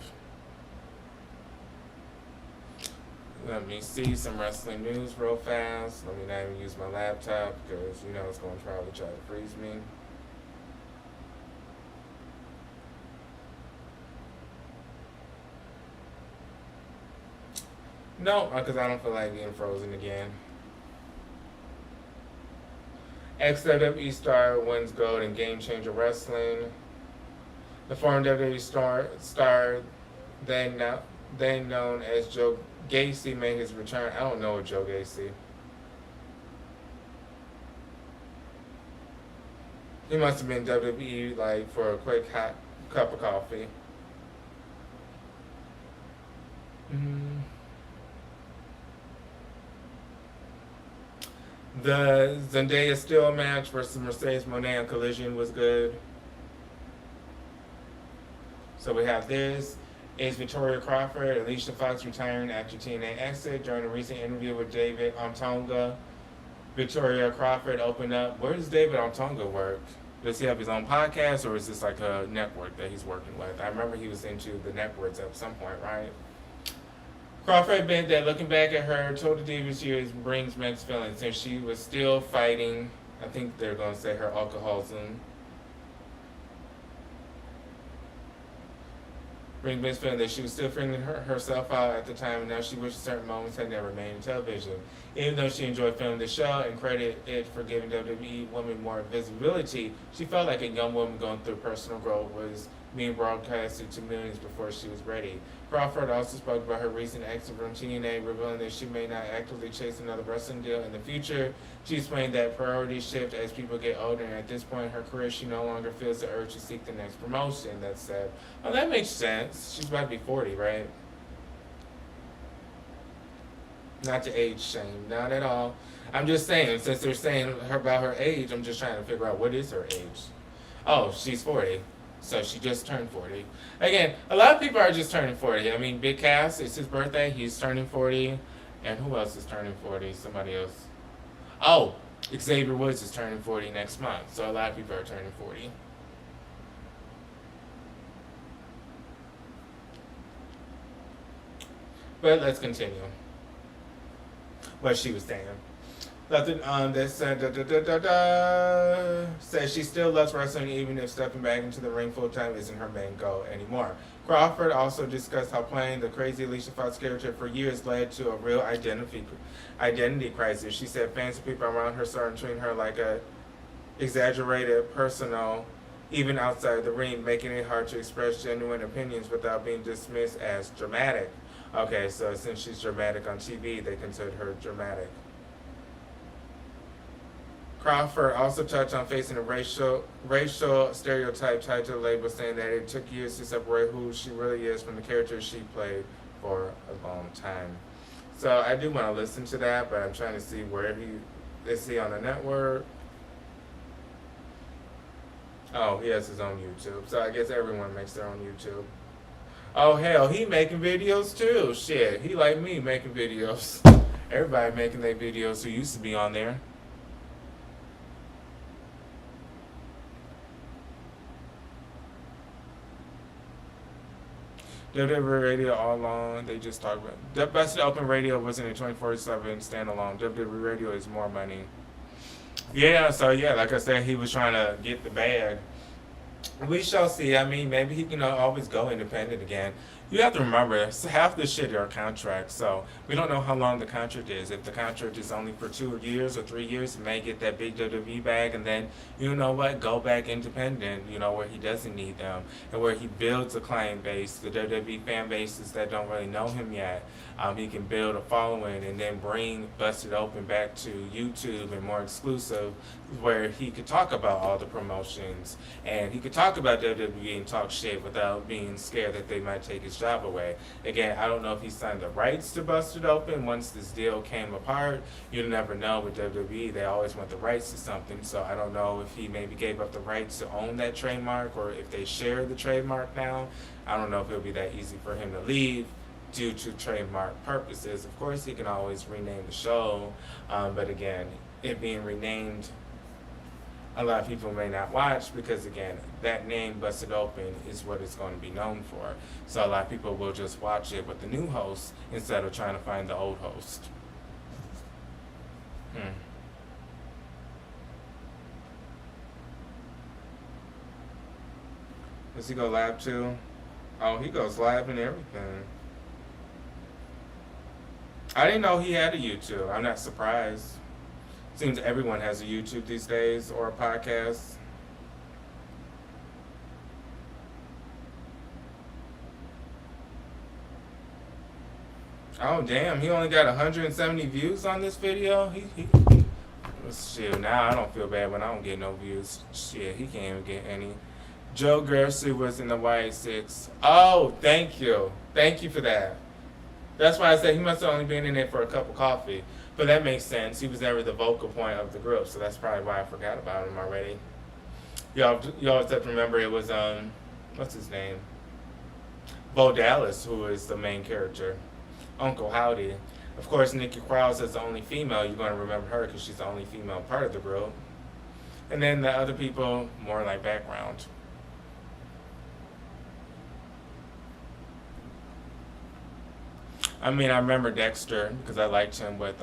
Let me see some wrestling news real fast. Let me not even use my laptop, because it's going to probably try to freeze me. No, because I don't feel like being frozen again. Ex-WWE star wins gold in Game Changer Wrestling. The former WWE star then known as Joe Gacy, made his return. I don't know a Joe Gacy. He must have been WWE for a quick hot cup of coffee. The Zendaya Steel match versus Mercedes Moné on Collision was good. So we have this. Is Victoria Crawford, Alicia Fox retiring after TNA exit. During a recent interview with David Otunga, Victoria Crawford opened up. Where does David Otunga work? Does he have his own podcast, or is this like a network that he's working with? I remember he was into the networks at some point, right? Crawford admitted that looking back at her, told the Divas she brings mixed feelings since she was still fighting. I think they're going to say her alcoholism. Brings mixed feelings that she was still figuring herself out at the time, and now she wishes certain moments had never remained in television. Even though she enjoyed filming the show and credited it for giving WWE women more visibility, she felt like a young woman going through personal growth was being broadcasted to millions before she was ready. Crawford also spoke about her recent exit from TNA, revealing that she may not actively chase another wrestling deal in the future. She explained that priorities shift as people get older, and at this point in her career, she no longer feels the urge to seek the next promotion. That said, oh, that makes sense. She's about to be 40, right? Not to age shame, not at all. I'm just saying, since they're saying about her age, I'm just trying to figure out what is her age. Oh, she's 40. So she just turned 40. Again, a lot of people are just turning 40. I mean, Big Cass, it's his birthday. He's turning 40. And who else is turning 40? Somebody else. Oh, Xavier Woods is turning 40 next month. So a lot of people are turning 40. But let's continue. What she was saying. Nothing that said says she still loves wrestling even if stepping back into the ring full time isn't her main goal anymore. Crawford also discussed how playing the crazy Alicia Fox character for years led to a real identity crisis. She said fans and people around her started treating her like a exaggerated persona, even outside the ring, making it hard to express genuine opinions without being dismissed as dramatic. Okay, so since she's dramatic on TV, they consider her dramatic. Crawford also touched on facing a racial stereotype tied to the label, saying that it took years to separate who she really is from the character she played for a long time. So I do want to listen to that, but I'm trying to see where is he on the network? Oh, he has his own YouTube. So I guess everyone makes their own YouTube. Oh hell, he making videos too. Shit, he like me making videos. Everybody making their videos who used to be on there. WWE Radio all along, they just talk about the best open radio wasn't a 24/7 standalone. WWE Radio is more money. Yeah, so yeah, like I said, he was trying to get the bag. We shall see. I mean, maybe he can always go independent again. You have to remember, half the shit are contracts, so we don't know how long the contract is. If the contract is only for 2 years or 3 years, he may get that big WWE bag, and then, you know what, go back independent, where he doesn't need them, and where he builds a client base, the WWE fan bases that don't really know him yet. He can build a following and then bring Busted Open back to YouTube and more exclusive, where he could talk about all the promotions, and he could talk about WWE and talk shit without being scared that they might take his job away. Again, I don't know if he signed the rights to Busted Open once this deal came apart. You never know with WWE. They always want the rights to something, so I don't know if he maybe gave up the rights to own that trademark or if they share the trademark now. I don't know if it'll be that easy for him to leave due to trademark purposes. Of course, he can always rename the show, but again, it being renamed, a lot of people may not watch because, again, that name, Busted Open, is what it's going to be known for. So a lot of people will just watch it with the new host instead of trying to find the old host. Does he go live too? Oh, he goes live and everything. I didn't know he had a YouTube. I'm not surprised. Seems everyone has a YouTube these days or a podcast. Oh damn, he only got 170 views on this video. Shit, now I don't feel bad when I don't get no views. Shit, he can't even get any. Joe Gersu was in the Y6. Oh, thank you. Thank you for that. That's why I said he must have only been in there for a cup of coffee. But that makes sense. He was never the vocal point of the group, so that's probably why I forgot about him already. Y'all have to remember it was, what's his name? Bo Dallas, who is the main character. Uncle Howdy. Of course, Nikki Krause is the only female. You're going to remember her because she's the only female part of the group. And then the other people, more like background. I mean, I remember Dexter because I liked him with,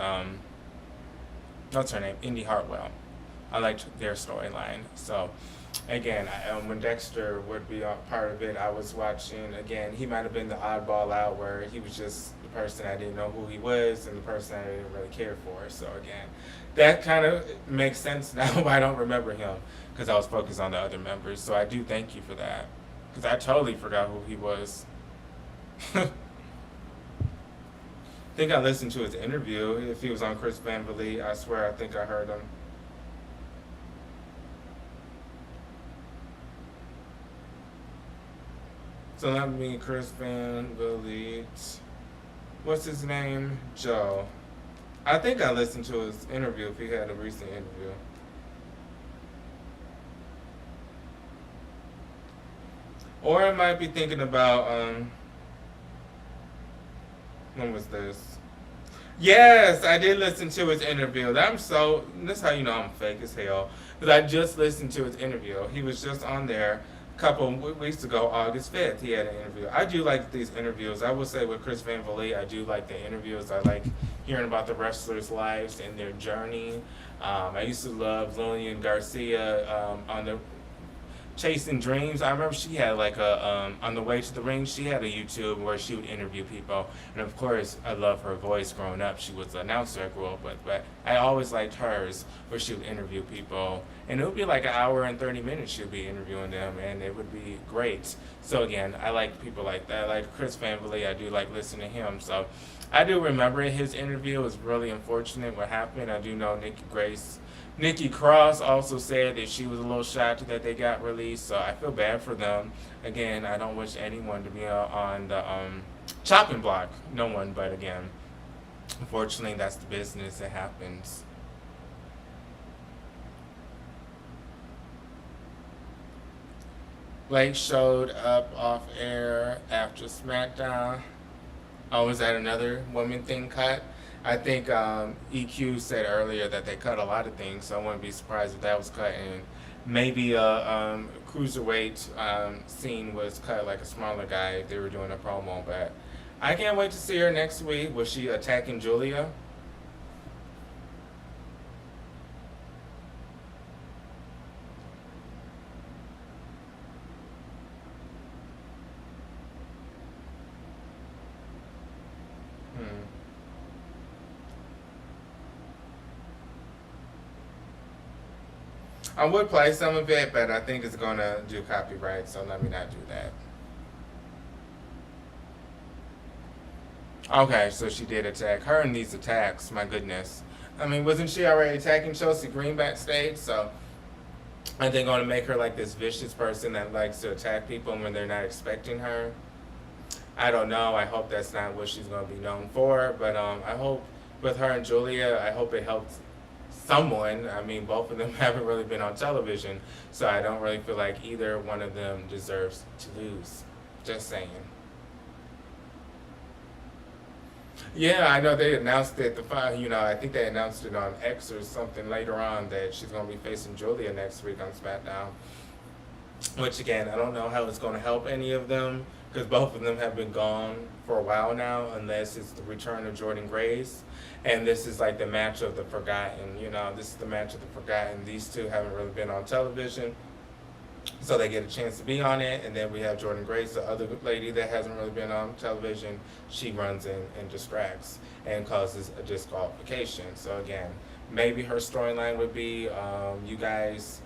what's her name? Indy Hartwell. I liked their storyline. So, again, when Dexter would be a part of it, I was watching, again, he might have been the oddball out where he was just the person I didn't know who he was and the person I didn't really care for. So, again, that kind of makes sense now why I don't remember him because I was focused on the other members. So I do thank you for that because I totally forgot who he was. I think I listened to his interview. If he was on Chris Van Vliet, I swear I think I heard him. So that would be Chris Van Vliet. What's his name? Joe. I think I listened to his interview if he had a recent interview. Or I might be thinking about, when was this? Yes, I did listen to his interview. That's how you know I'm fake as hell. Because I just listened to his interview. He was just on there a couple of weeks ago, August 5th. He had an interview. I do like these interviews. I will say with Chris Van Vliet, I do like the interviews. I like hearing about the wrestlers' lives and their journey. I used to love Lillian Garcia on the Chasing Dreams. I remember she had like a, on the way to the ring, she had a YouTube where she would interview people. And of course, I love her voice growing up. She was an announcer I grew up with, but I always liked hers where she would interview people. And it would be like an hour and 30 minutes she would be interviewing them, and it would be great. So again, I like people like that. I like Chris Van Vliet. I do like listening to him. So I do remember his interview. It was really unfortunate what happened. I do know Nikki Cross also said that she was a little shocked that they got released. So I feel bad for them. Again, I don't wish anyone to be on the chopping block. No one, but again, unfortunately, that's the business that happens. Blake showed up off air after SmackDown. Oh, was that another woman thing cut? I think EQ said earlier that they cut a lot of things, so I wouldn't be surprised if that was cut. And maybe a cruiserweight scene was cut, like a smaller guy if they were doing a promo. But I can't wait to see her next week. Was she attacking Julia? Hmm. I would play some of it, but I think it's gonna do copyright, so let me not do that. Okay, so she did attack her in these attacks. My goodness. I mean, wasn't she already attacking Chelsea Green backstage? So are they going to make her like this vicious person that likes to attack people when they're not expecting her? I don't know. I hope that's not what she's going to be known for. But I hope with her and Julia, I hope it helps someone. I mean, both of them haven't really been on television, so I don't really feel like either one of them deserves to lose. Just saying. Yeah, I know they announced it. I think they announced it on X or something later on that she's going to be facing Julia next week on SmackDown. Which again, I don't know how it's going to help any of them because both of them have been gone for a while now, unless it's the return of Jordan Grace. And this is like the match of the forgotten. This is the match of the forgotten. These two haven't really been on television, so they get a chance to be on it. And then we have Jordan Grace, the other lady that hasn't really been on television. She runs in and distracts and causes a disqualification. So again, maybe her storyline would be you guys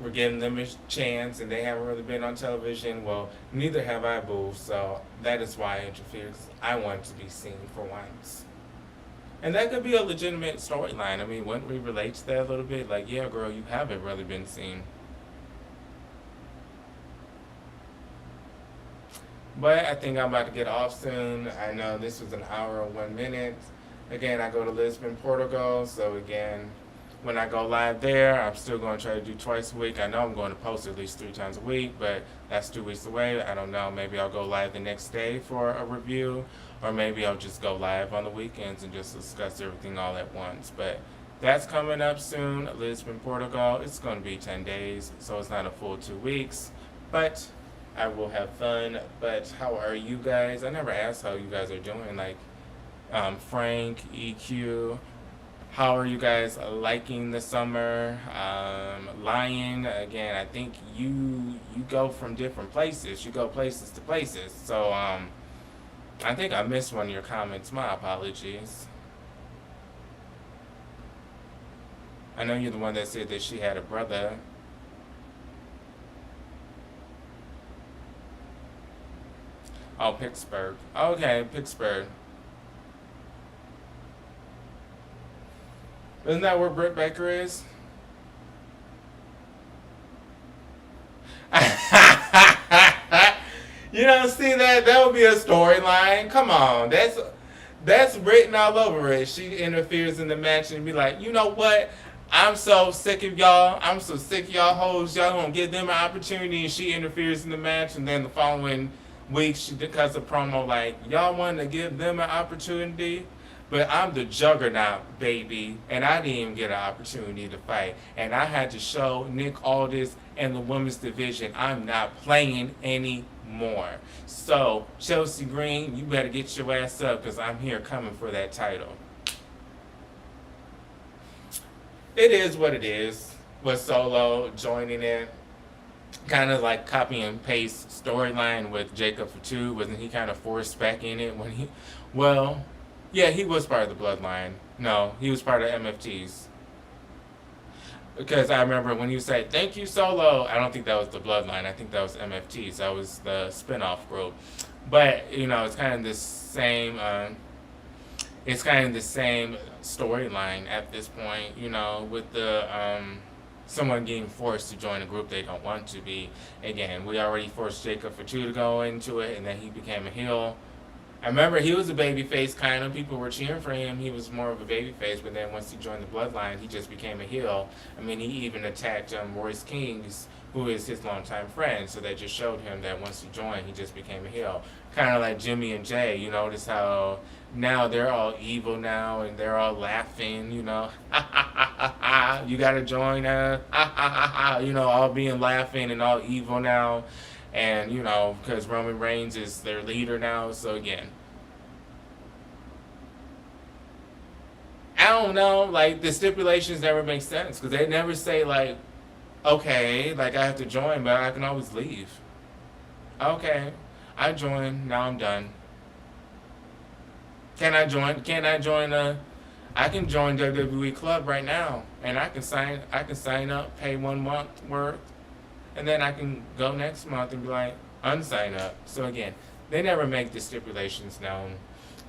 we're giving them a chance and they haven't really been on television. Well, neither have I, boo. So that is why I interfere, 'cause I want to be seen for once. And that could be a legitimate storyline. I mean, wouldn't we relate to that a little bit? Like, yeah, girl, you haven't really been seen. But I think I'm about to get off soon. I know this was an hour and 1 minute. Again, I go to Lisbon, Portugal. So again, when I go live there, I'm still going to try to do twice a week. I know I'm going to post at least 3 times a week, but that's 2 weeks away. I don't know. Maybe I'll go live the next day for a review, or maybe I'll just go live on the weekends and just discuss everything all at once. But that's coming up soon. Lisbon, Portugal. It's going to be 10 days, so it's not a full 2 weeks. But I will have fun. But how are you guys? I never asked how you guys are doing. Like Frank, EQ, how are you guys liking the summer? Lion, again, I think you go from different places. You go places to places. So I think I missed one of your comments. My apologies. I know you're the one that said that she had a brother. Oh, Pittsburgh. Okay, Pittsburgh. Isn't that where Britt Baker is? See that? That would be a storyline. Come on, that's written all over it. She interferes in the match and be like, you know what? I'm so sick of y'all. I'm so sick of y'all hoes. Y'all gonna give them an opportunity, and she interferes in the match, and then the following week she cuts a promo like, y'all want to give them an opportunity, but I'm the juggernaut, baby, and I didn't even get an opportunity to fight. And I had to show Nick Aldis and the women's division I'm not playing anymore. So, Chelsea Green, you better get your ass up because I'm here coming for that title. It is what it is with Solo joining it. Kind of like copy and paste storyline with Jacob Fatu. Wasn't he kind of forced back in it when he... Well... Yeah, he was part of the Bloodline. No, he was part of MFTs. Because I remember when he said, thank you, Solo. I don't think that was the Bloodline. I think that was MFTs. That was the spinoff group. But, it's kind of the same it's kind of the same storyline at this point, you know, with the someone getting forced to join a group they don't want to be. Again, we already forced Jacob Fatu to go into it, and then he became a heel. I remember he was a babyface kind of. People were cheering for him. He was more of a babyface, but then once he joined the Bloodline, he just became a heel. I mean, he even attacked Royce Kings, who is his longtime friend. So they just showed him that once he joined, he just became a heel. Kind of like Jimmy and Jay. You notice how now they're all evil now, and they're all laughing, you know. You got to join us. You know, all being laughing and all evil now. And, you know, because Roman Reigns is their leader now. So, again, I don't know. Like, the stipulations never make sense. Because they never say, like, okay, like, I have to join, but I can always leave. Okay, I joined. Now I'm done. Can I join? I can join WWE Club right now. And I can sign up, pay 1 month worth. And then I can go next month and be like, unsign up. So again, they never make the stipulations known.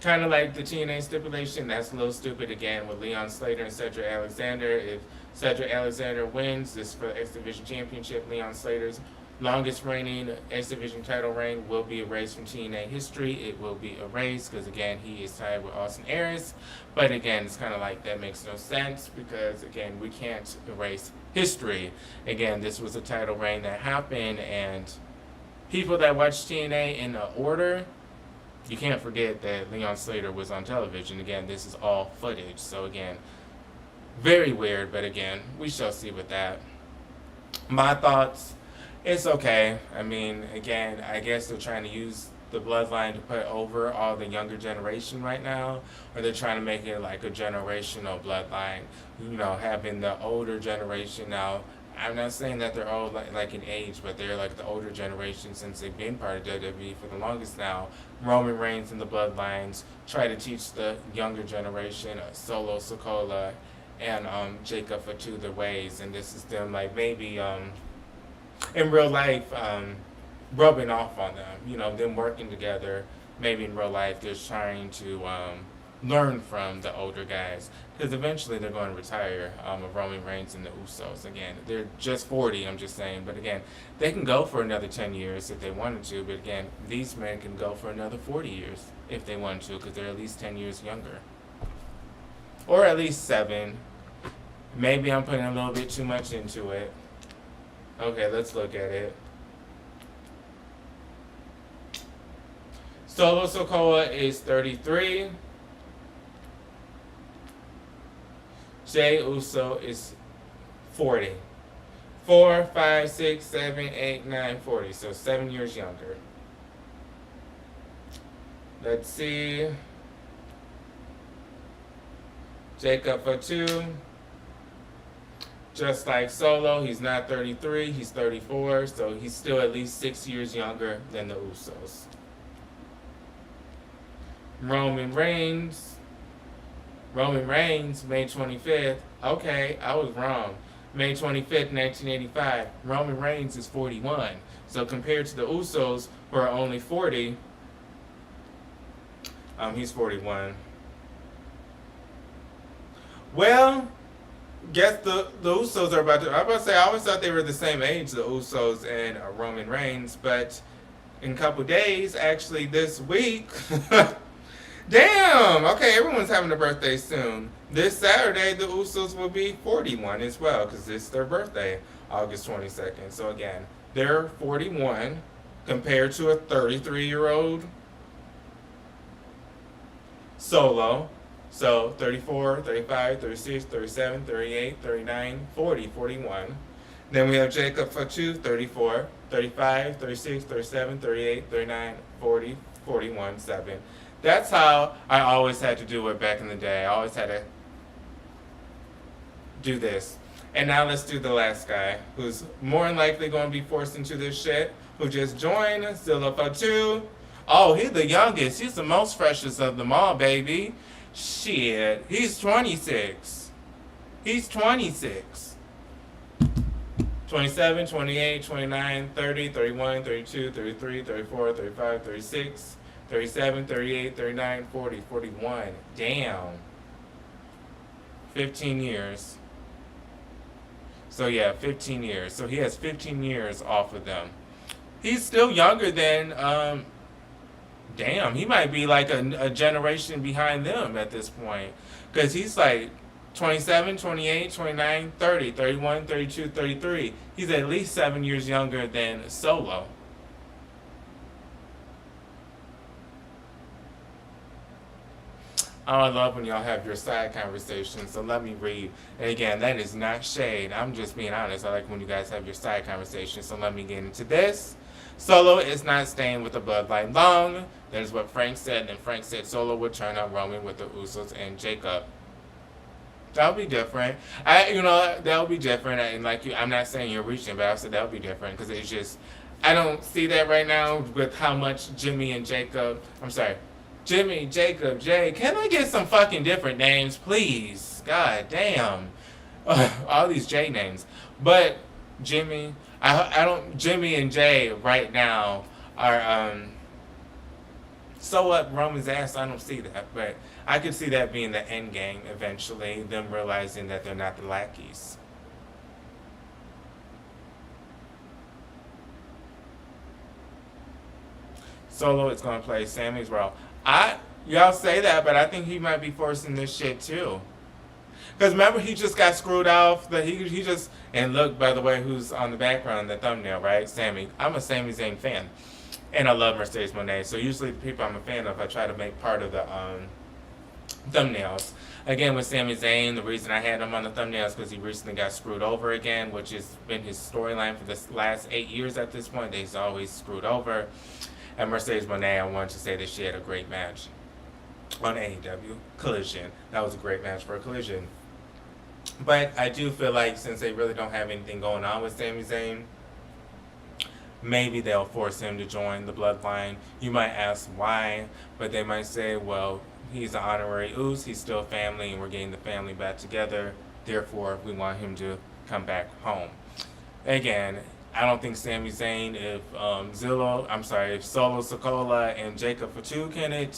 Kind of like the TNA stipulation, that's a little stupid again with Leon Slater and Cedric Alexander. If Cedric Alexander wins, this for the X Division Championship, Leon Slater's longest reigning X Division title reign will be erased from TNA history. It will be erased because, again, he is tied with Austin Aries. But, again, it's kind of like that makes no sense because, again, we can't erase history. Again, this was a title reign that happened, and people that watch TNA in the order, you can't forget that Leon Slater was on television. Again, this is all footage. So, again, very weird, but, again, we shall see with that. My thoughts. It's okay. I mean, again, I guess they're trying to use the Bloodline to put over all the younger generation right now, or they're trying to make it like a generational Bloodline, you know, having the older generation now. I'm not saying that they're old like in age, but they're like the older generation since they've been part of WWE for the longest now. Roman Reigns and the Bloodlines try to teach the younger generation, Solo Sikoa and Jacob Fatu the ways, and this is them like maybe in real life, rubbing off on them, you know, them working together. Maybe in real life, they're trying to learn from the older guys, because eventually they're going to retire. Roman Reigns and the Usos. Again, they're just 40. I'm just saying, but again, they can go for another 10 years if they wanted to. But again, these men can go for another 40 years if they want to, because they're at least 10 years younger, or at least 7. Maybe I'm putting a little bit too much into it. Okay, let's look at it. Solo Sikoa is 33. Jey Uso is 40. 4, 5, 6, 7, 8, 9, 40. So 7 years younger. Let's see. Jacob Fatu. Just like Solo, he's not 33, he's 34, so he's still at least 6 years younger than the Usos. Roman Reigns, May 25th. Okay, I was wrong. May 25th, 1985. Roman Reigns is 41. So compared to the Usos, who are only 40, he's 41. Well, guess the Usos are about to. I was about to say, I always thought they were the same age, the Usos and Roman Reigns, but in a couple days, actually this week, damn, okay, everyone's having a birthday soon. This Saturday, the Usos will be 41 as well, because it's their birthday, August 22nd. So again, they're 41 compared to a 33-year-old Solo. So 34, 35, 36, 37, 38, 39, 40, 41. Then we have Jacob Fatu, 34, 35, 36, 37, 38, 39, 40, 41, 7. That's how I always had to do it back in the day. I always had to do this. And now let's do the last guy, who's more than likely going to be forced into this shit, who just joined, Solo Fatu. Oh, he's the youngest. He's the most freshest of them all, baby. Shit, he's 26. He's 26. 27, 28, 29, 30, 31, 32, 33, 34, 35, 36, 37, 38, 39, 40, 41. Damn. 15 years. So yeah, 15 years. So he has 15 years off of them. He's still younger than, damn, he might be like a generation behind them at this point. Because he's like 27, 28, 29, 30, 31, 32, 33. He's at least 7 years younger than Solo. Oh, I love when y'all have your side conversations, so let me read. And again, that is not shade. I'm just being honest. I like when you guys have your side conversations, so let me get into this. Solo is not staying with the bloodline long. That is what Frank said, and Frank said Solo would turn on Roman with the Usos and Jacob. That'll be different. That'll be different. And I'm not saying you're reaching, but I said that'll be different because it's just, I don't see that right now with how much Jimmy, Jacob, Jay. Can I get some fucking different names, please? God damn. All these J names. But Jimmy, Jimmy and Jay right now are, so up Roman's ass. I don't see that. But I could see that being the end game eventually, them realizing that they're not the lackeys. Solo is going to play Sammy's role. Y'all say that, but I think he might be forcing this shit too. Because remember, he just got screwed off. And look, by the way, who's on the background, the thumbnail, right? Sammy. I'm a Sami Zayn fan. And I love Mercedes Moné. So usually the people I'm a fan of, I try to make part of the thumbnails. Again, with Sami Zayn, the reason I had him on the thumbnails because he recently got screwed over again, which has been his storyline for the last 8 years at this point. He's always screwed over. And Mercedes Moné, I wanted to say that she had a great match on AEW Collision. That was a great match for a Collision. But I do feel like since they really don't have anything going on with Sami Zayn, maybe they'll force him to join the bloodline. You might ask why, but they might say, well, he's an honorary Uso, he's still family, and we're getting the family back together. Therefore, we want him to come back home. Again, I don't think Sami Zayn, if Solo Sikoa and Jacob Fatu can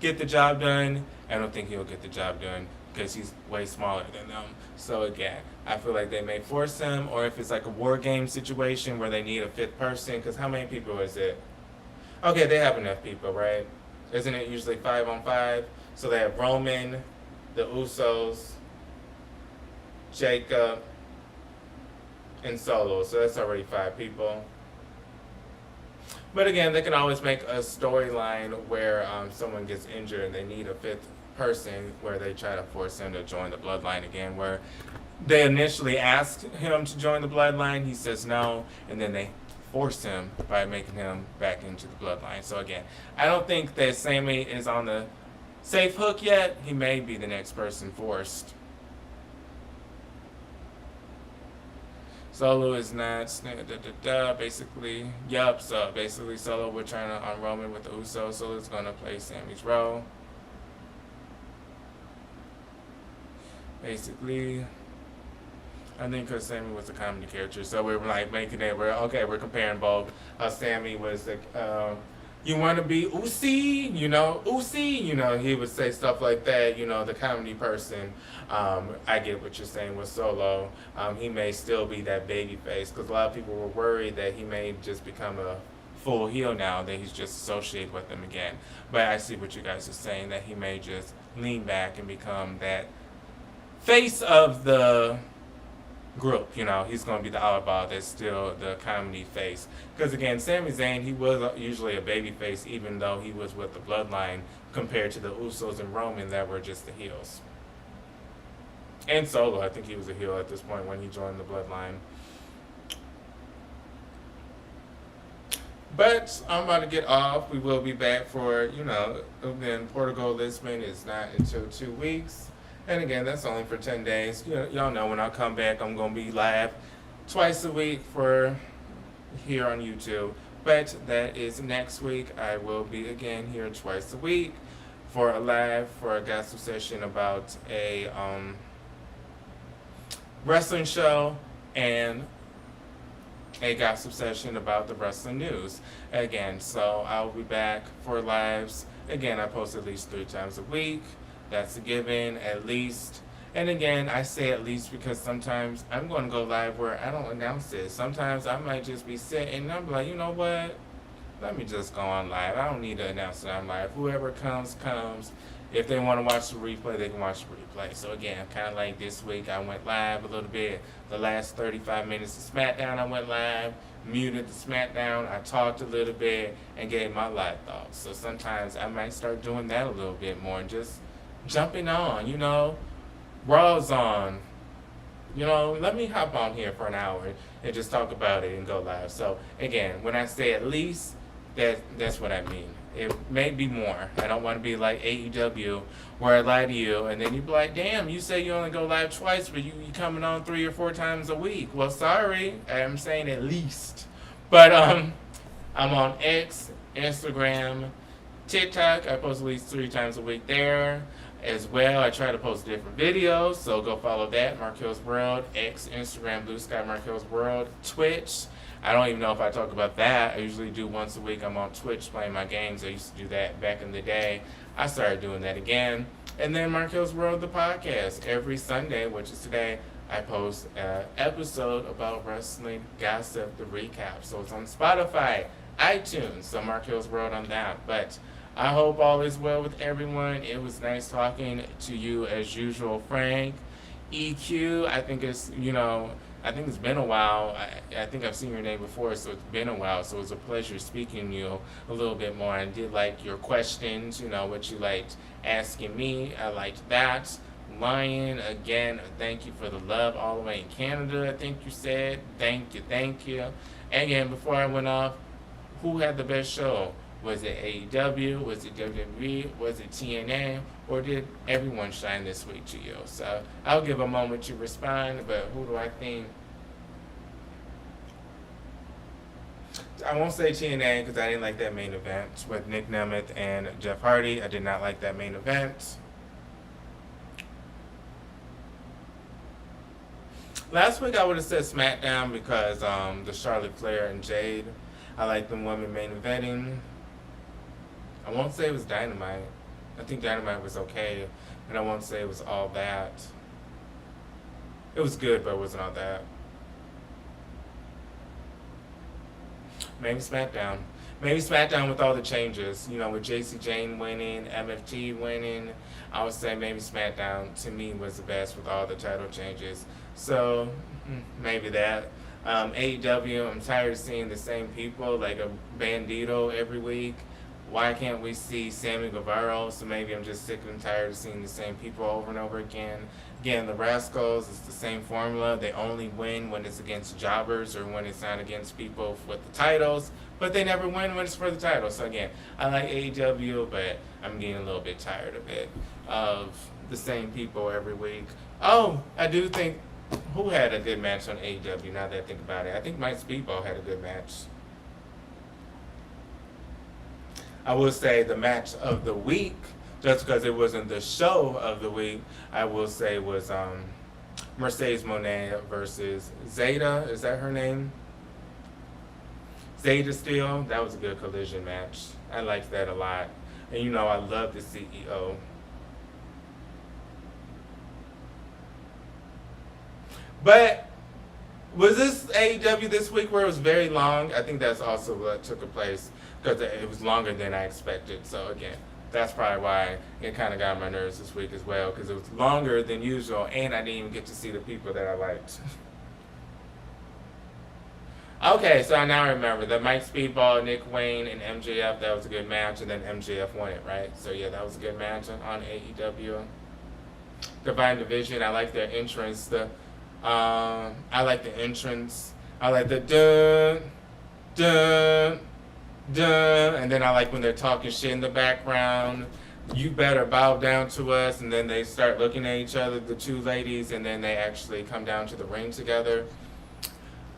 get the job done, I don't think he'll get the job done because he's way smaller than them. So again, I feel like they may force him, or if it's like a war game situation where they need a fifth person, because how many people is it? Okay, they have enough people, right? Isn't it usually 5-on-5? So they have Roman, the Usos, Jacob, and Solo. So that's already 5 people. But again, they can always make a storyline where someone gets injured and they need a fifth person where they try to force him to join the bloodline again, where they initially asked him to join the bloodline, he says no, and then they force him by making him back into the bloodline. So again, I don't think that Sami is on the safe hook yet. He may be the next person forced. Solo is not basically. Yup, so basically Solo will turn on Roman with the Usos. Solo's gonna play Sami's role. Basically, I think because Sami was a comedy character, so we're like making it. We're comparing both. Sami was like, you want to be Usi, Usi, he would say stuff like that, the comedy person. I get what you're saying with Solo. He may still be that baby face because a lot of people were worried that he may just become a full heel now, that he's just associated with them again. But I see what you guys are saying, that he may just lean back and become that face of the group. He's going to be the oddball that's still the comedy face. Because again, Sami Zayn, he was usually a baby face, even though he was with the bloodline, compared to the Usos and Roman that were just the heels. And Solo, I think he was a heel at this point when he joined the bloodline. But I'm about to get off. We will be back for, then Portugal Lisbon is not until 2 weeks. And again, that's only for 10 days. Y'all know when I come back, I'm going to be live twice a week for here on YouTube. But that is next week. I will be again here twice a week for a gospel session about a wrestling show and a gossip session about the wrestling news. Again, so I'll be back for lives. Again, I post at least 3 times a week. That's a given, at least. And again, I say at least because sometimes I'm going to go live where I don't announce it. Sometimes I might just be sitting and I'm like, you know what? Let me just go on live. I don't need to announce that I'm live. Whoever comes, comes. If they want to watch the replay, they can watch the replay. So again, kind of like this week, I went live a little bit. The last 35 minutes of SmackDown, I went live, muted the SmackDown. I talked a little bit and gave my live thoughts. So sometimes I might start doing that a little bit more and just jumping on, Raw's on. Let me hop on here for an hour and just talk about it and go live. So again, when I say at least, that's what I mean. It may be more. I don't want to be like AEW where I lie to you and then you be like, damn, you say you only go live twice, but you coming on 3 or 4 times a week. Well, sorry, I'm saying at least. But I'm on X, Instagram, TikTok. I post at least 3 times a week there as well. I try to post different videos, so go follow that. Marquelworld, X, Instagram, Blue Sky Marquelworld, Twitch. I don't even know if I talk about that. I usually do once a week. I'm on Twitch playing my games. I used to do that back in the day. I started doing that again. And then Marquelworld, the podcast. Every Sunday, which is today, I post an episode about wrestling gossip, the recap. So it's on Spotify, iTunes, so Marquelworld on that. But I hope all is well with everyone. It was nice talking to you as usual, Frank. EQ, I think it's been a while. I think I've seen your name before, so it's been a while. So it was a pleasure speaking to you a little bit more. I did like your questions, what you liked asking me. I liked that. Lion, again, thank you for the love all the way in Canada, I think you said. Thank you. And again, before I went off, who had the best show? Was it AEW? Was it WWE? Was it TNA? Or did everyone shine this week to you? So I'll give a moment to respond, but who do I think? I won't say TNA because I didn't like that main event with Nick Nemeth and Jeff Hardy. I did not like that main event. Last week I would have said SmackDown because the Charlotte Flair and Jade. I like them women main eventing. I won't say it was Dynamite. I think Dynamite was okay, and I won't say it was all that. It was good, but it wasn't all that. Maybe SmackDown. Maybe SmackDown with all the changes. With Jacy Jayne winning, MFT winning. I would say maybe SmackDown, to me, was the best with all the title changes. So, maybe that. AEW, I'm tired of seeing the same people, like a Bandito every week. Why can't we see Sammy Guevara? So maybe I'm just sick and tired of seeing the same people over and over again. Again, the Rascals, it's the same formula. They only win when it's against jobbers or when it's not against people with the titles. But they never win when it's for the title. So again, I like AEW, but I'm getting a little bit tired of it. Of the same people every week. Oh, I do think, who had a good match on AEW now that I think about it? I think Mike Speedball had a good match. I will say the match of the week, just because it wasn't the show of the week, I will say was Mercedes Moné versus Zeta. Is that her name? Zeta Steel. That was a good collision match. I liked that a lot. And I love the CEO. But was this AEW this week where it was very long? I think that's also what took place because it was longer than I expected. So again, that's probably why it kind of got on my nerves this week as well, because it was longer than usual and I didn't even get to see the people that I liked. Okay, so I now remember the Mike Speedball, Nick Wayne, and MJF. That was a good match, and then MJF won it, right? So yeah, that was a good match on AEW. Divine Division, I like their entrance. I like the entrance. I like the dun, dun, dun, and then I like when they're talking shit in the background. You better bow down to us, and then they start looking at each other, the two ladies, and then they actually come down to the ring together.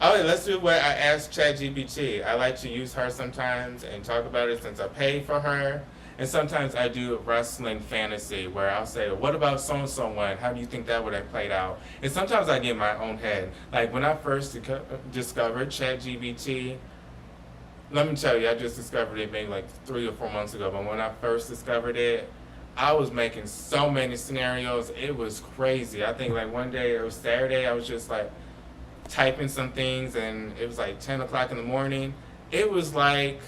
Okay, let's do what I asked ChatGPT. I like to use her sometimes and talk about it since I pay for her. And sometimes I do wrestling fantasy where I'll say, what about so-and-so one? How do you think that would have played out? And sometimes I get in my own head. Like when I first discovered ChatGPT, let me tell you, I just discovered it maybe like 3 or 4 months ago. But when I first discovered it, I was making so many scenarios. It was crazy. I think like one day, it was Saturday, I was just like typing some things and it was like 10 o'clock in the morning. It was like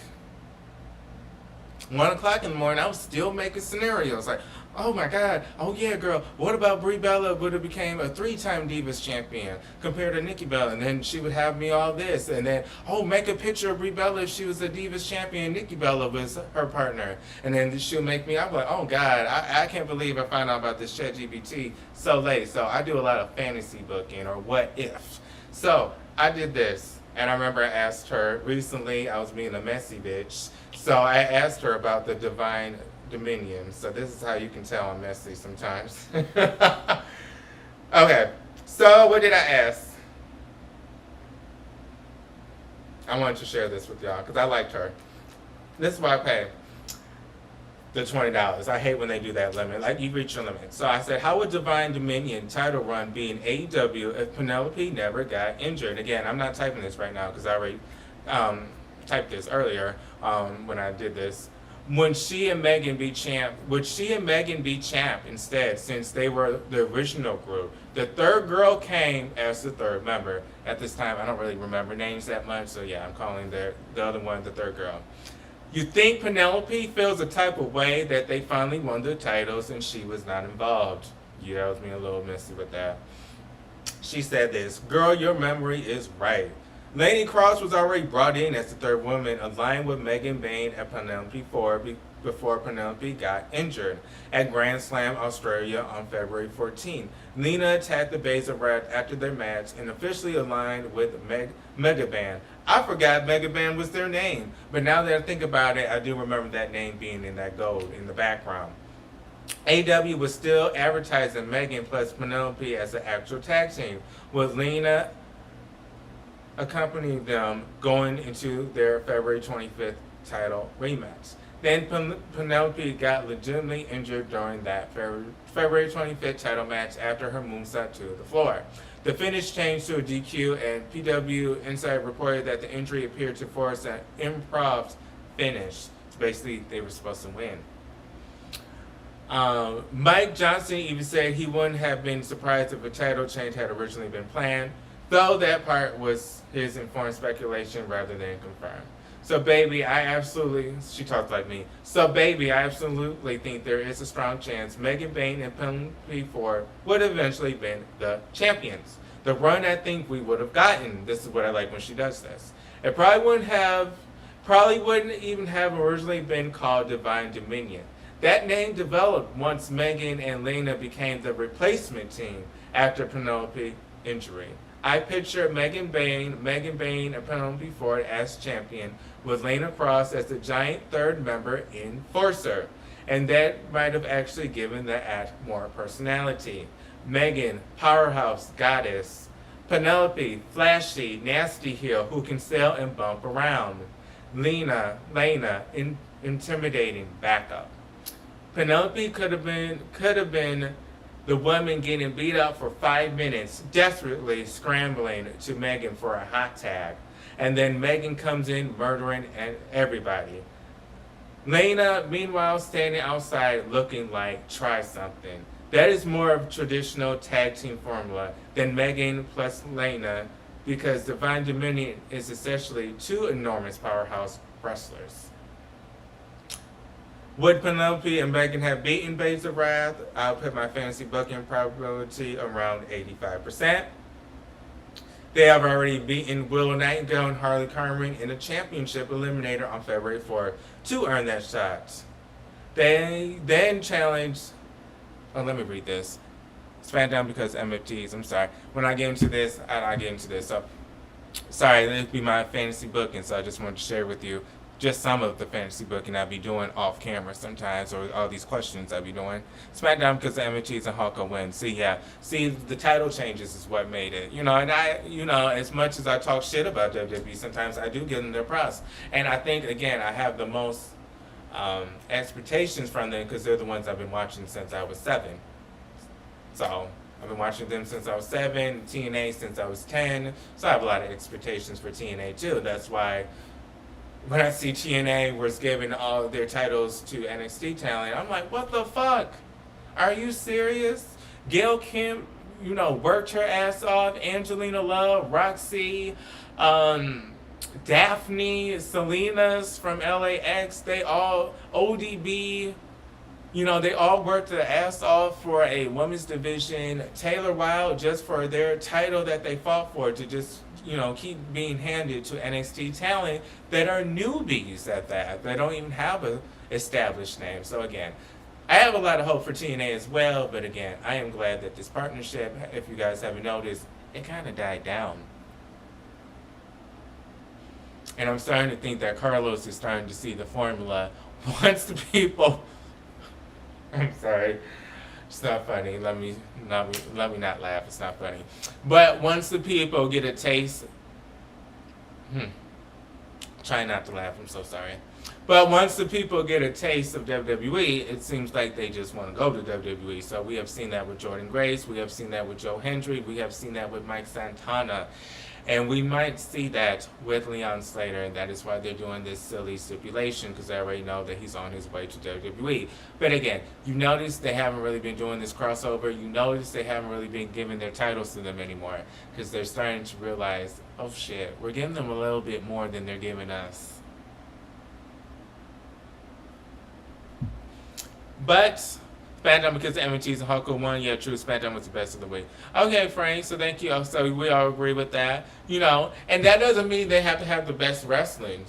1 o'clock in the morning, I was still making scenarios. Like, oh my God, oh yeah, girl, what about Brie Bella would have became a 3-time Divas champion compared to Nikki Bella? And then she would have me all this. And then, oh, make a picture of Brie Bella if she was a Divas champion, Nikki Bella was her partner. And then she'll make me, I'm like, oh God, I can't believe I found out about this ChatGPT so late. So I do a lot of fantasy booking or what if. So I did this. And I remember I asked her recently, I was being a messy bitch. So I asked her about the divine dominion. So this is how you can tell I'm messy sometimes. Okay, so what did I ask? I wanted to share this with y'all because I liked her. This is why I pay the $20. I hate when they do that limit. Like, you reach your limit. So I said, how would Divine Dominion title run be in AEW if Penelope never got injured? Again, I'm not typing this right now because I already typed this earlier when I did this. Would she and Megan be champ instead, since they were the original group? The third girl came as the third member. At this time, I don't really remember names that much, so yeah, I'm calling the other one the third girl. You think Penelope feels a type of way that they finally won the titles and she was not involved? Yeah, I was being a little messy with that. She said this, girl, your memory is right. Lady Cross was already brought in as the third woman, aligned with Megan Bayne and Penelope Ford before Penelope got injured at Grand Slam Australia on February 14. Lena attacked the Baszler Rat after their match and officially aligned with Megaban. I forgot Megaban was their name, but now that I think about it, I do remember that name being in that gold in the background. AEW was still advertising Megan plus Penelope as an actual tag team, with Lena accompanying them going into their February 25th title rematch. Then Penelope got legitimately injured during that February 25th title match after her moonsault to the floor. The finish changed to a DQ, and PW Insight reported that the injury appeared to force an improv finish. So basically, they were supposed to win. Mike Johnson even said he wouldn't have been surprised if a title change had originally been planned, though that part was his informed speculation rather than confirmed. So baby, she talked like me. So baby, I absolutely think there is a strong chance Megan Bayne and Penelope Ford would have eventually been the champions. The run I think we would have gotten. This is what I like when she does this. It probably wouldn't even have originally been called Divine Dominion. That name developed once Megan and Lena became the replacement team after Penelope's injury. I picture Megan Bayne, and Penelope Ford as champion, with Lena Cross as the giant third member enforcer. And that might have actually given the act more personality. Megan, powerhouse, goddess. Penelope, flashy, nasty heel who can sail and bump around. Lena, intimidating backup. Penelope could have been the woman getting beat up for 5 minutes, desperately scrambling to Megan for a hot tag. And then Megan comes in murdering everybody. Lena, meanwhile, standing outside looking like, try something. That is more of a traditional tag team formula than Megan plus Lena, because Divine Dominion is essentially two enormous powerhouse wrestlers. Would Penelope and Megan have beaten Baszler Wrath? I'll put my fantasy booking probability around 85%. They have already beaten Willow Nightingale and Harley Carmen in a championship eliminator on February 4th to earn that shot. They then challenged, let me read this. SmackDown because MFTs, I'm sorry. When I get into this, I get into this. So, sorry, this would be my fantasy booking, so I just wanted to share with you just some of the fantasy booking I'll be doing off camera sometimes, or all these questions I'll be doing. SmackDown because the MHTs and Hulk win. See, the title changes is what made it. And as much as I talk shit about WWE, sometimes I do give them their props. And I think, again, I have the most expectations from them because they're the ones I've been watching since I was 7. So I've been watching them since I was 7, TNA since I was 10. So I have a lot of expectations for TNA too. That's why when I see TNA was giving all their titles to NXT talent, I'm like, what the fuck? Are you serious? Gail Kim, worked her ass off. Angelina Love, Roxy, Daphne, Selena's from LAX, they all, ODB, they all worked their ass off for a women's division. Taylor Wilde, just for their title that they fought for, to just, keep being handed to NXT talent that are newbies at that. They don't even have a established name. So again, I have a lot of hope for TNA as well, but again, I am glad that this partnership, if you guys haven't noticed, it kind of died down. And I'm starting to think that Carlos is starting to see the formula. Once the people, I'm sorry, it's not funny. Let me not laugh. It's not funny. But once the people get a taste, try not to laugh. I'm so sorry. But once the people get a taste of WWE, it seems like they just want to go to WWE. So we have seen that with Jordan Grace. We have seen that with Joe Hendry. We have seen that with Mike Santana. And we might see that with Leon Slater, and that is why they're doing this silly stipulation, because they already know that he's on his way to WWE. But again, you notice they haven't really been doing this crossover. You notice they haven't really been giving their titles to them anymore, because they're starting to realize, oh shit, we're giving them a little bit more than they're giving us. But SmackDown, because the MTs and Hulk won, yeah, true, SmackDown was the best of the week. Okay, Frank, so thank you. So we all agree with that, and that doesn't mean they have to have the best wrestling,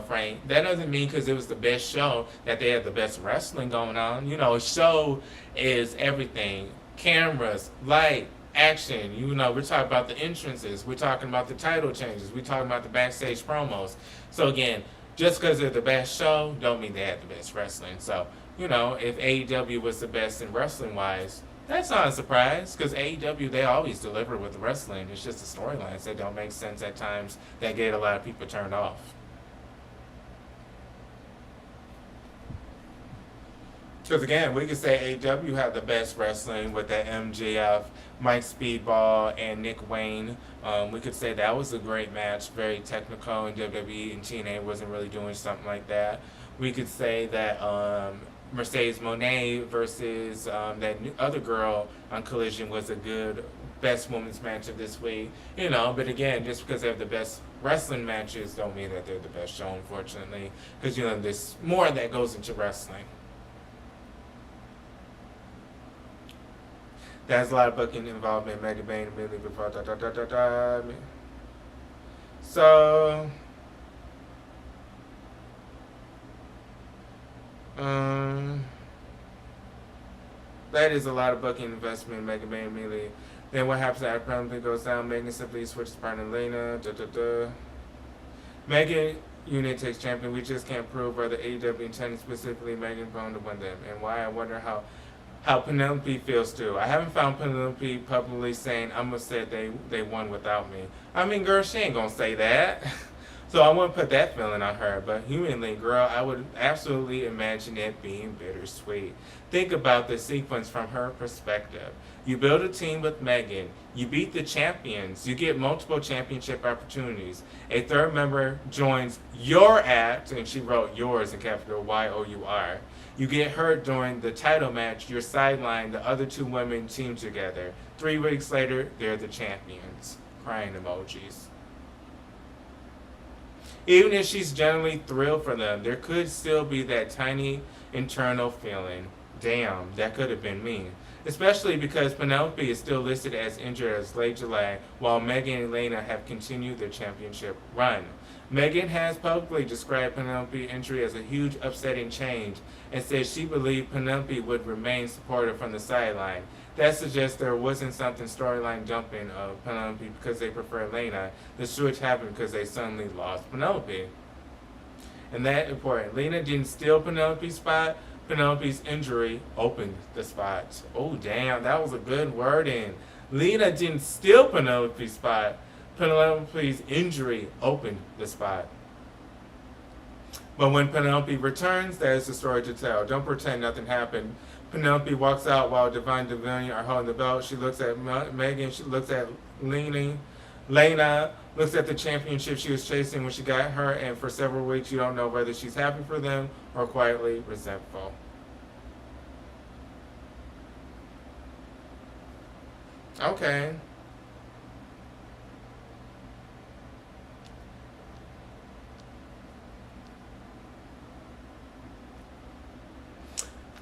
Frank. That doesn't mean because it was the best show that they had the best wrestling going on. A show is everything. Cameras, light, action, we're talking about the entrances, we're talking about the title changes, we're talking about the backstage promos. So again, just because they're the best show, don't mean they had the best wrestling. So, if AEW was the best in wrestling-wise, that's not a surprise, because AEW, they always deliver with the wrestling. It's just the storylines that don't make sense at times that get a lot of people turned off. Because again, we could say AEW had the best wrestling with that MJF, Mike Speedball, and Nick Wayne. We could say that was a great match, very technical, and WWE and TNA wasn't really doing something like that. We could say that Mercedes Moné versus that other girl on Collision was a good best women's match of this week. But again, just because they have the best wrestling matches don't mean that they're the best show, unfortunately. Because, there's more that goes into wrestling. There's a lot of booking involvement, Mega Bane immediately before So that is a lot of booking investment in Mega Bane immediately. Then what happens after Penalty goes down? Megan simply switches partner Lena. Megan unit takes champion. We just can't prove whether AEW intended specifically Megan going to win them, and why. I wonder how Penelope feels too. I haven't found Penelope publicly saying, I'm going to say they won without me. I mean, girl, she ain't going to say that. So I wouldn't put that feeling on her. But humanly, girl, I would absolutely imagine it being bittersweet. Think about the sequence from her perspective. You build a team with Megan. You beat the champions. You get multiple championship opportunities. A third member joins your act, and she wrote yours in capital Y-O-U-R. You get hurt during the title match. You're sidelined. The other two women team together. 3 weeks later, they're the champions. Crying emojis. Even if she's generally thrilled for them, there could still be that tiny internal feeling. Damn, that could have been me. Especially because Penelope is still listed as injured as late July, while Megan and Lena have continued their championship run. Megan has publicly described Penelope's injury as a huge upsetting change and said she believed Penelope would remain supportive from the sideline. That suggests there wasn't something storyline dumping of Penelope because they prefer Lena. The switch happened because they suddenly lost Penelope. And that important. Lena didn't steal Penelope's spot. Penelope's injury opened the spot. Oh, damn, that was a good wording. Lena didn't steal Penelope's spot. Penelope's injury opened the spot. But when Penelope returns, there is a story to tell. Don't pretend nothing happened. Penelope walks out while Divine Division are holding the belt. She looks at Megan. She looks at Lena looks at the championship she was chasing when she got her, and for several weeks you don't know whether she's happy for them or quietly resentful. Okay.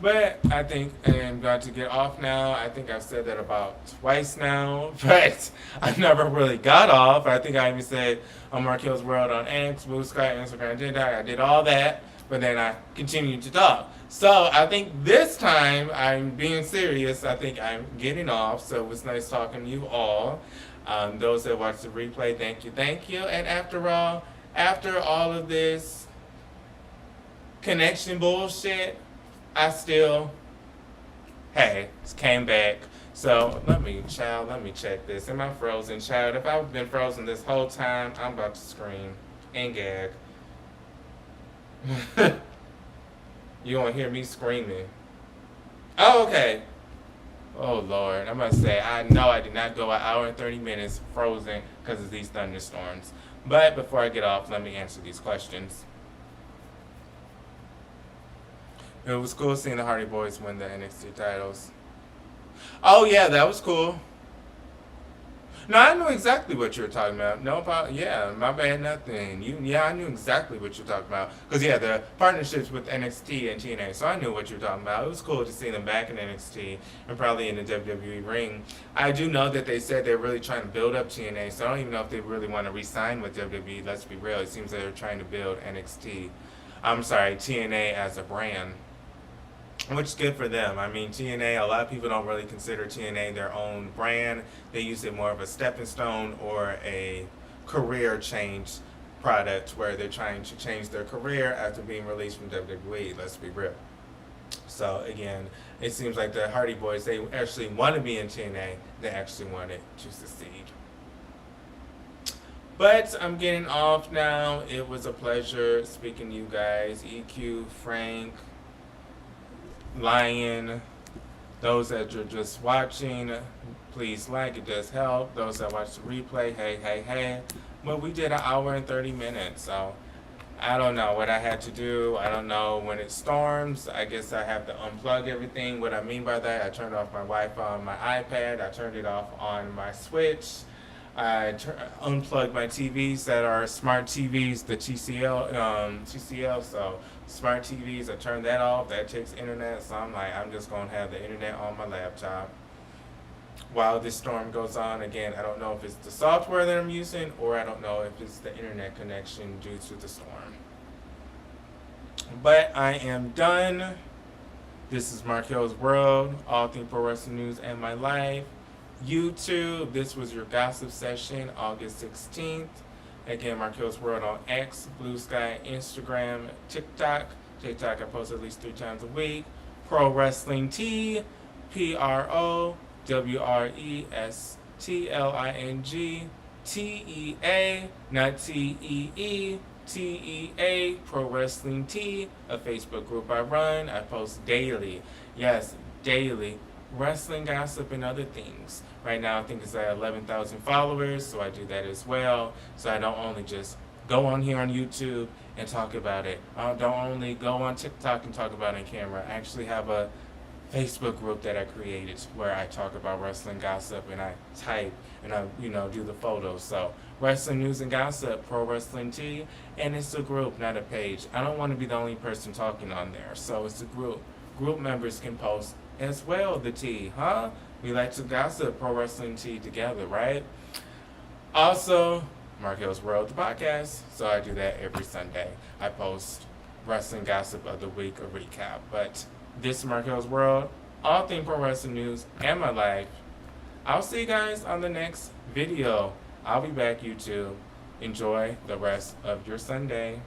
But I think I'm going to get off now. I think I've said that about twice now, but I never really got off. I think I even said on Marquelworld on X, Blue Sky, Instagram, I did all that, but then I continued to talk. So I think this time I'm being serious. I think I'm getting off. So it was nice talking to you all. Those that watch the replay, thank you, thank you. And after all of this connection bullshit, I still, came back. So let me check this. Am I frozen, child? If I've been frozen this whole time, I'm about to scream and gag. You won't hear me screaming. Oh, okay. Oh, Lord. I must say, I know I did not go an hour and 30 minutes frozen because of these thunderstorms. But before I get off, let me answer these questions. It was cool seeing the Hardy Boys win the NXT titles. Oh, yeah, that was cool. No, I knew exactly what you were talking about. No problem. Yeah, my bad, nothing. I knew exactly what you were talking about. Because, yeah, the partnerships with NXT and TNA, so I knew what you were talking about. It was cool to see them back in NXT and probably in the WWE ring. I do know that they said they're really trying to build up TNA, so I don't even know if they really want to re-sign with WWE. Let's be real. It seems like they're trying to build TNA as a brand. Which is good for them. I mean, TNA, a lot of people don't really consider TNA their own brand. They use it more of a stepping stone or a career change product where they're trying to change their career after being released from WWE. Let's be real. So, again, it seems like the Hardy Boys, they actually want to be in TNA. They actually wanted to succeed. But I'm getting off now. It was a pleasure speaking to you guys. EQ, Frank, Lion, those that are just watching, please like, it does help. Those that watch the replay, hey. But we did an hour and 30 minutes, so I don't know what I had to do. I don't know when it storms. I guess I have to unplug everything. What I mean by that, I turned off my Wi-Fi on my iPad. I turned it off on my Switch. I unplugged my TVs that are smart TVs, the TCL, so smart TVs, I turned that off. That takes internet, so I'm just going to have the internet on my laptop while this storm goes on. Again, I don't know if it's the software that I'm using or I don't know if it's the internet connection due to the storm. But I am done. This is Marquelworld, all things pro wrestling news and my life. YouTube, this was your gossip session, August 16th. Again, Marquelworld on X, Blue Sky, Instagram, TikTok. TikTok, I post at least 3 times a week. Pro Wrestling T, PROWRESTLING, TEA, not TEE, TEA, Pro Wrestling T, a Facebook group I run. I post daily. Yes, daily. Wrestling gossip and other things. Right now I think it's at 11,000 followers, so I do that as well. So I don't only just go on here on YouTube and talk about it. I don't only go on TikTok and talk about it on camera. I actually have a Facebook group that I created where I talk about wrestling gossip and I type and I do the photos. So wrestling news and gossip, Pro Wrestling T, and it's a group, not a page. I don't want to be the only person talking on there, so it's a group. Group members can post as well, the tea, huh? We like to gossip Pro Wrestling Tea together, right? Also, Marquelworld, the podcast. So I do that every Sunday. I post wrestling gossip of the week, a recap. But this is Marquelworld, all things pro wrestling news and my life. I'll see you guys on the next video. I'll be back, YouTube. Enjoy the rest of your Sunday.